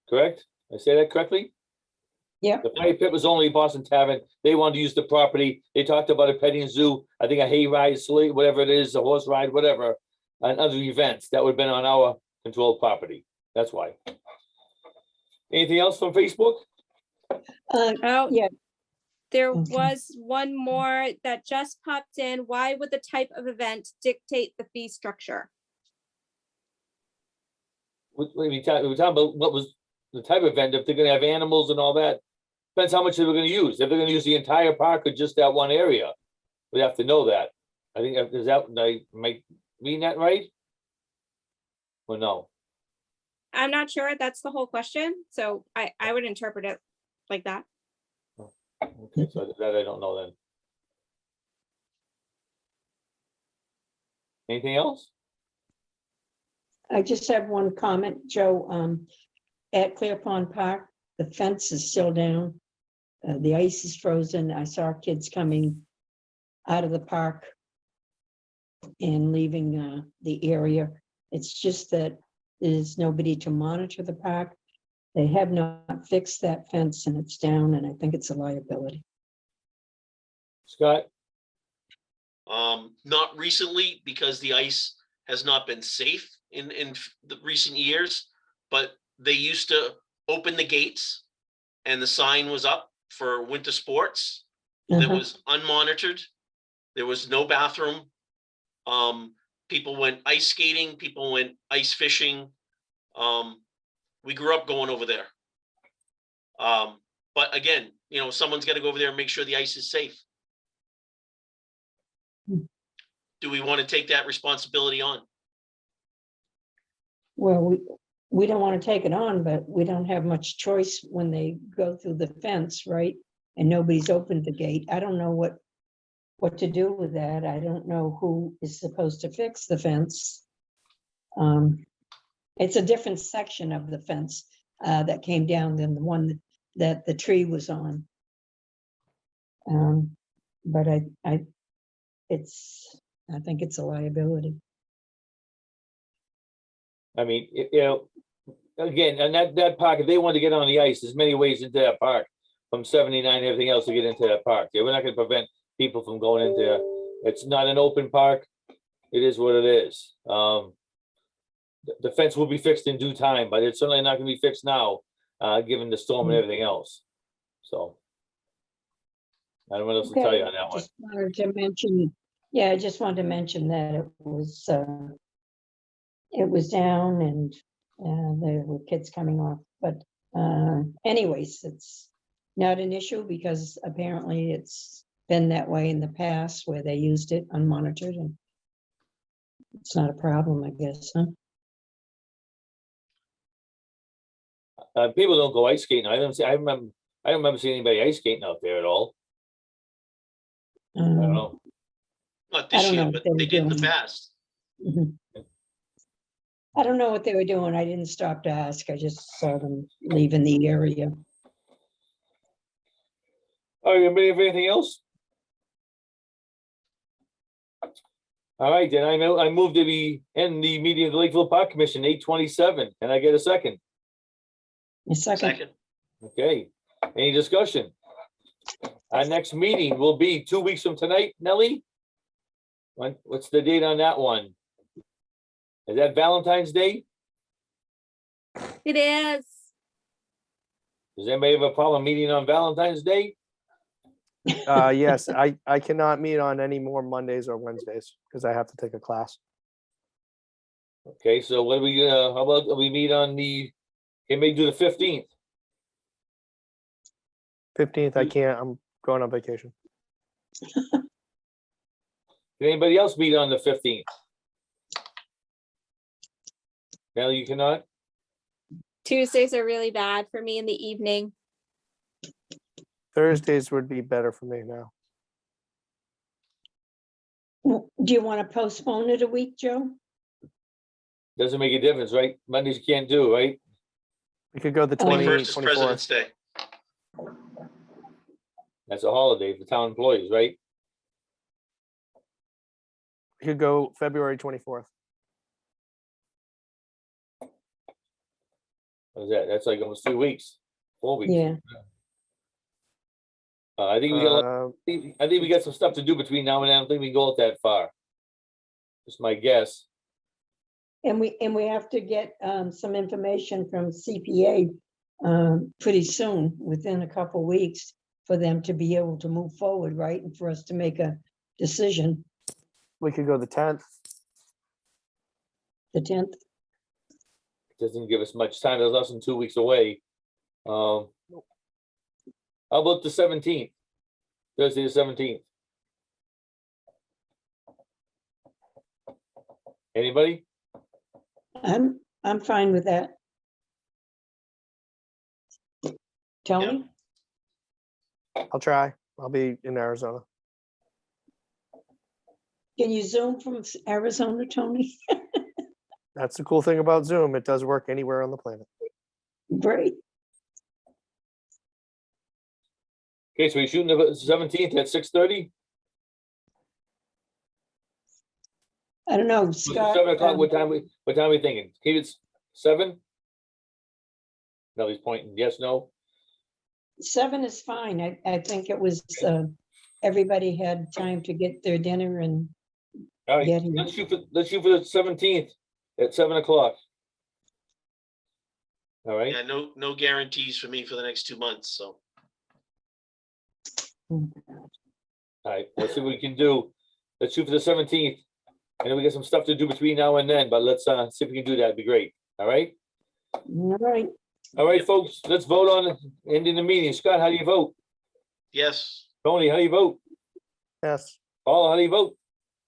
Speaker 1: Correct? I say that correctly?
Speaker 5: Yep.
Speaker 1: The fire pit was only Boston Tavern. They wanted to use the property. They talked about a petting zoo, I think a hay ride, sleigh, whatever it is, a horse ride, whatever, and other events that would have been on our controlled property. That's why. Anything else from Facebook?
Speaker 3: Oh,
Speaker 5: yeah.
Speaker 3: There
Speaker 5: Okay.
Speaker 3: was one more that just popped in. Why would the type of event dictate the fee structure?
Speaker 1: We talking about what was the type of event, if they're gonna have animals and all that. Depends how much they were gonna use. If they're gonna use the entire park or just that one area, we have to know that. I think, is that, I might mean that right? Or no?
Speaker 3: I'm not sure. That's the whole question. So I would interpret it like that.
Speaker 1: Okay, so that I don't know then. Anything else?
Speaker 5: I just have one comment, Joe. At Clear Pond Park, the fence is still down. The ice is frozen. I saw kids coming out of the park and leaving the area. It's just that there's nobody to monitor the park. They have not fixed that fence and it's down, and I think it's a liability.
Speaker 1: Scott?
Speaker 6: Not recently because the ice has not been safe in the recent years, but they used to open the gates and the sign was up for winter sports. That
Speaker 5: Uh-huh.
Speaker 6: was unmonitored. There was no bathroom. People went ice skating, people went ice fishing. We grew up going over there. But again, someone's got to go over there and make sure the ice is safe. Do we want to take that responsibility on?
Speaker 5: Well, we don't want to take it on, but we don't have much choice when they go through the fence, right? And nobody's opened the gate. I don't know what to do with that. I don't know who is supposed to fix the fence. It's a different section of the fence that came down than the one that the tree was on. But I think it's a liability.
Speaker 1: I mean, again, and that park, if they want to get on the ice, there's many ways into that park from 79 and everything else to get into that park. Yeah, we're not gonna prevent people from going in there. It's not an open park. It is what it is. The fence will be fixed in due time, but it's certainly not gonna be fixed now, given the storm and everything else. So. I don't know what else to tell you on that one.
Speaker 5: Just wanted to mention, yeah, I just wanted to mention that it was down and there were kids coming off, but anyways, it's not an issue because apparently it's been that way in the past where they used it unmonitored and it's not a problem, I guess, huh?
Speaker 1: People don't go ice skating. I don't remember seeing anybody ice skating out there at all. I don't know.
Speaker 6: Not
Speaker 5: I
Speaker 6: this
Speaker 5: don't
Speaker 6: year,
Speaker 5: know
Speaker 6: but
Speaker 5: what they were
Speaker 6: they did in the
Speaker 5: doing.
Speaker 6: past.
Speaker 5: Mhm. I don't know what they were doing. I didn't stop to ask. I just saw them leaving the area.
Speaker 1: All right, anybody have anything else? All right, then I move to be end the meeting of the Lakeville Park Commission, 8:27. Can I get a second?
Speaker 5: A second,
Speaker 6: Second,
Speaker 1: Okay, any discussion? Our next meeting will be 2 weeks from tonight, Nellie? What's the date on that one? Is that Valentine's Day?
Speaker 3: It is.
Speaker 1: Does anybody have a problem meeting on Valentine's Day?
Speaker 4: Yes, I cannot meet on any more Mondays or Wednesdays because I have to take a class.
Speaker 1: Okay, so what do we, how about we meet on the, can we do the 15th?
Speaker 4: 15th, I can't, I'm going on vacation.
Speaker 1: Can anybody else meet on the 15th? Nellie, you cannot?
Speaker 3: Tuesdays are really bad for me in the evening.
Speaker 4: Thursdays would be better for me now.
Speaker 5: do you want to postpone it a week, Joe?
Speaker 1: Doesn't make a difference, right? Mondays you can't do, right?
Speaker 4: We could go the
Speaker 6: 21st is
Speaker 4: 24th.
Speaker 6: President's Day.
Speaker 1: That's a holiday for town employees, right?
Speaker 4: We could go February 24th.
Speaker 1: What is that? That's like almost 2 weeks, 4 weeks.
Speaker 5: Yeah,
Speaker 1: I think we got, I think we got some stuff to do between now and then. I don't think we can go that far. Just my guess.
Speaker 5: and we have to get some information from CPA pretty soon, within a couple weeks, for them to be able to move forward, right? And for us to make a decision,
Speaker 4: We could go the 10th.
Speaker 5: the 10th.
Speaker 1: Doesn't give us much time. There's less than 2 weeks away. How about the 17th? Thursday, the 17th. Anybody?
Speaker 5: I'm fine with that. Tony?
Speaker 4: I'll try. I'll be in Arizona.
Speaker 5: Can you Zoom from Arizona, Tony?
Speaker 4: That's the cool thing about Zoom. It does work anywhere on the planet.
Speaker 5: Great.
Speaker 1: Okay, so we're shooting the 17th at 6:30?
Speaker 5: I don't know, Scott.
Speaker 1: 7 o'clock, what time we thinking? Keep it 7? No, he's pointing, yes, no?
Speaker 5: 7 is fine. I think it was, everybody had time to get their dinner and
Speaker 1: All right,
Speaker 5: Get him.
Speaker 1: let's shoot for the 17th at 7 o'clock. All right,
Speaker 6: Yeah, no guarantees for me for the next 2 months, so.
Speaker 1: all right, let's see what we can do. Let's shoot for the 17th. I know we got some stuff to do between now and then, but let's see if we can do that. It'd be great. All right?
Speaker 5: all right.
Speaker 1: All right, folks, let's vote on ending the meeting. Scott, how do you vote?
Speaker 6: Yes,
Speaker 1: Tony, how do you vote?
Speaker 4: Yes.
Speaker 1: Paula, how do you vote?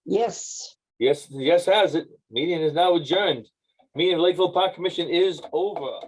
Speaker 5: Yes.
Speaker 1: Yes, yes has it. Meeting is now adjourned. Meeting of Lakeville Park Commission is over.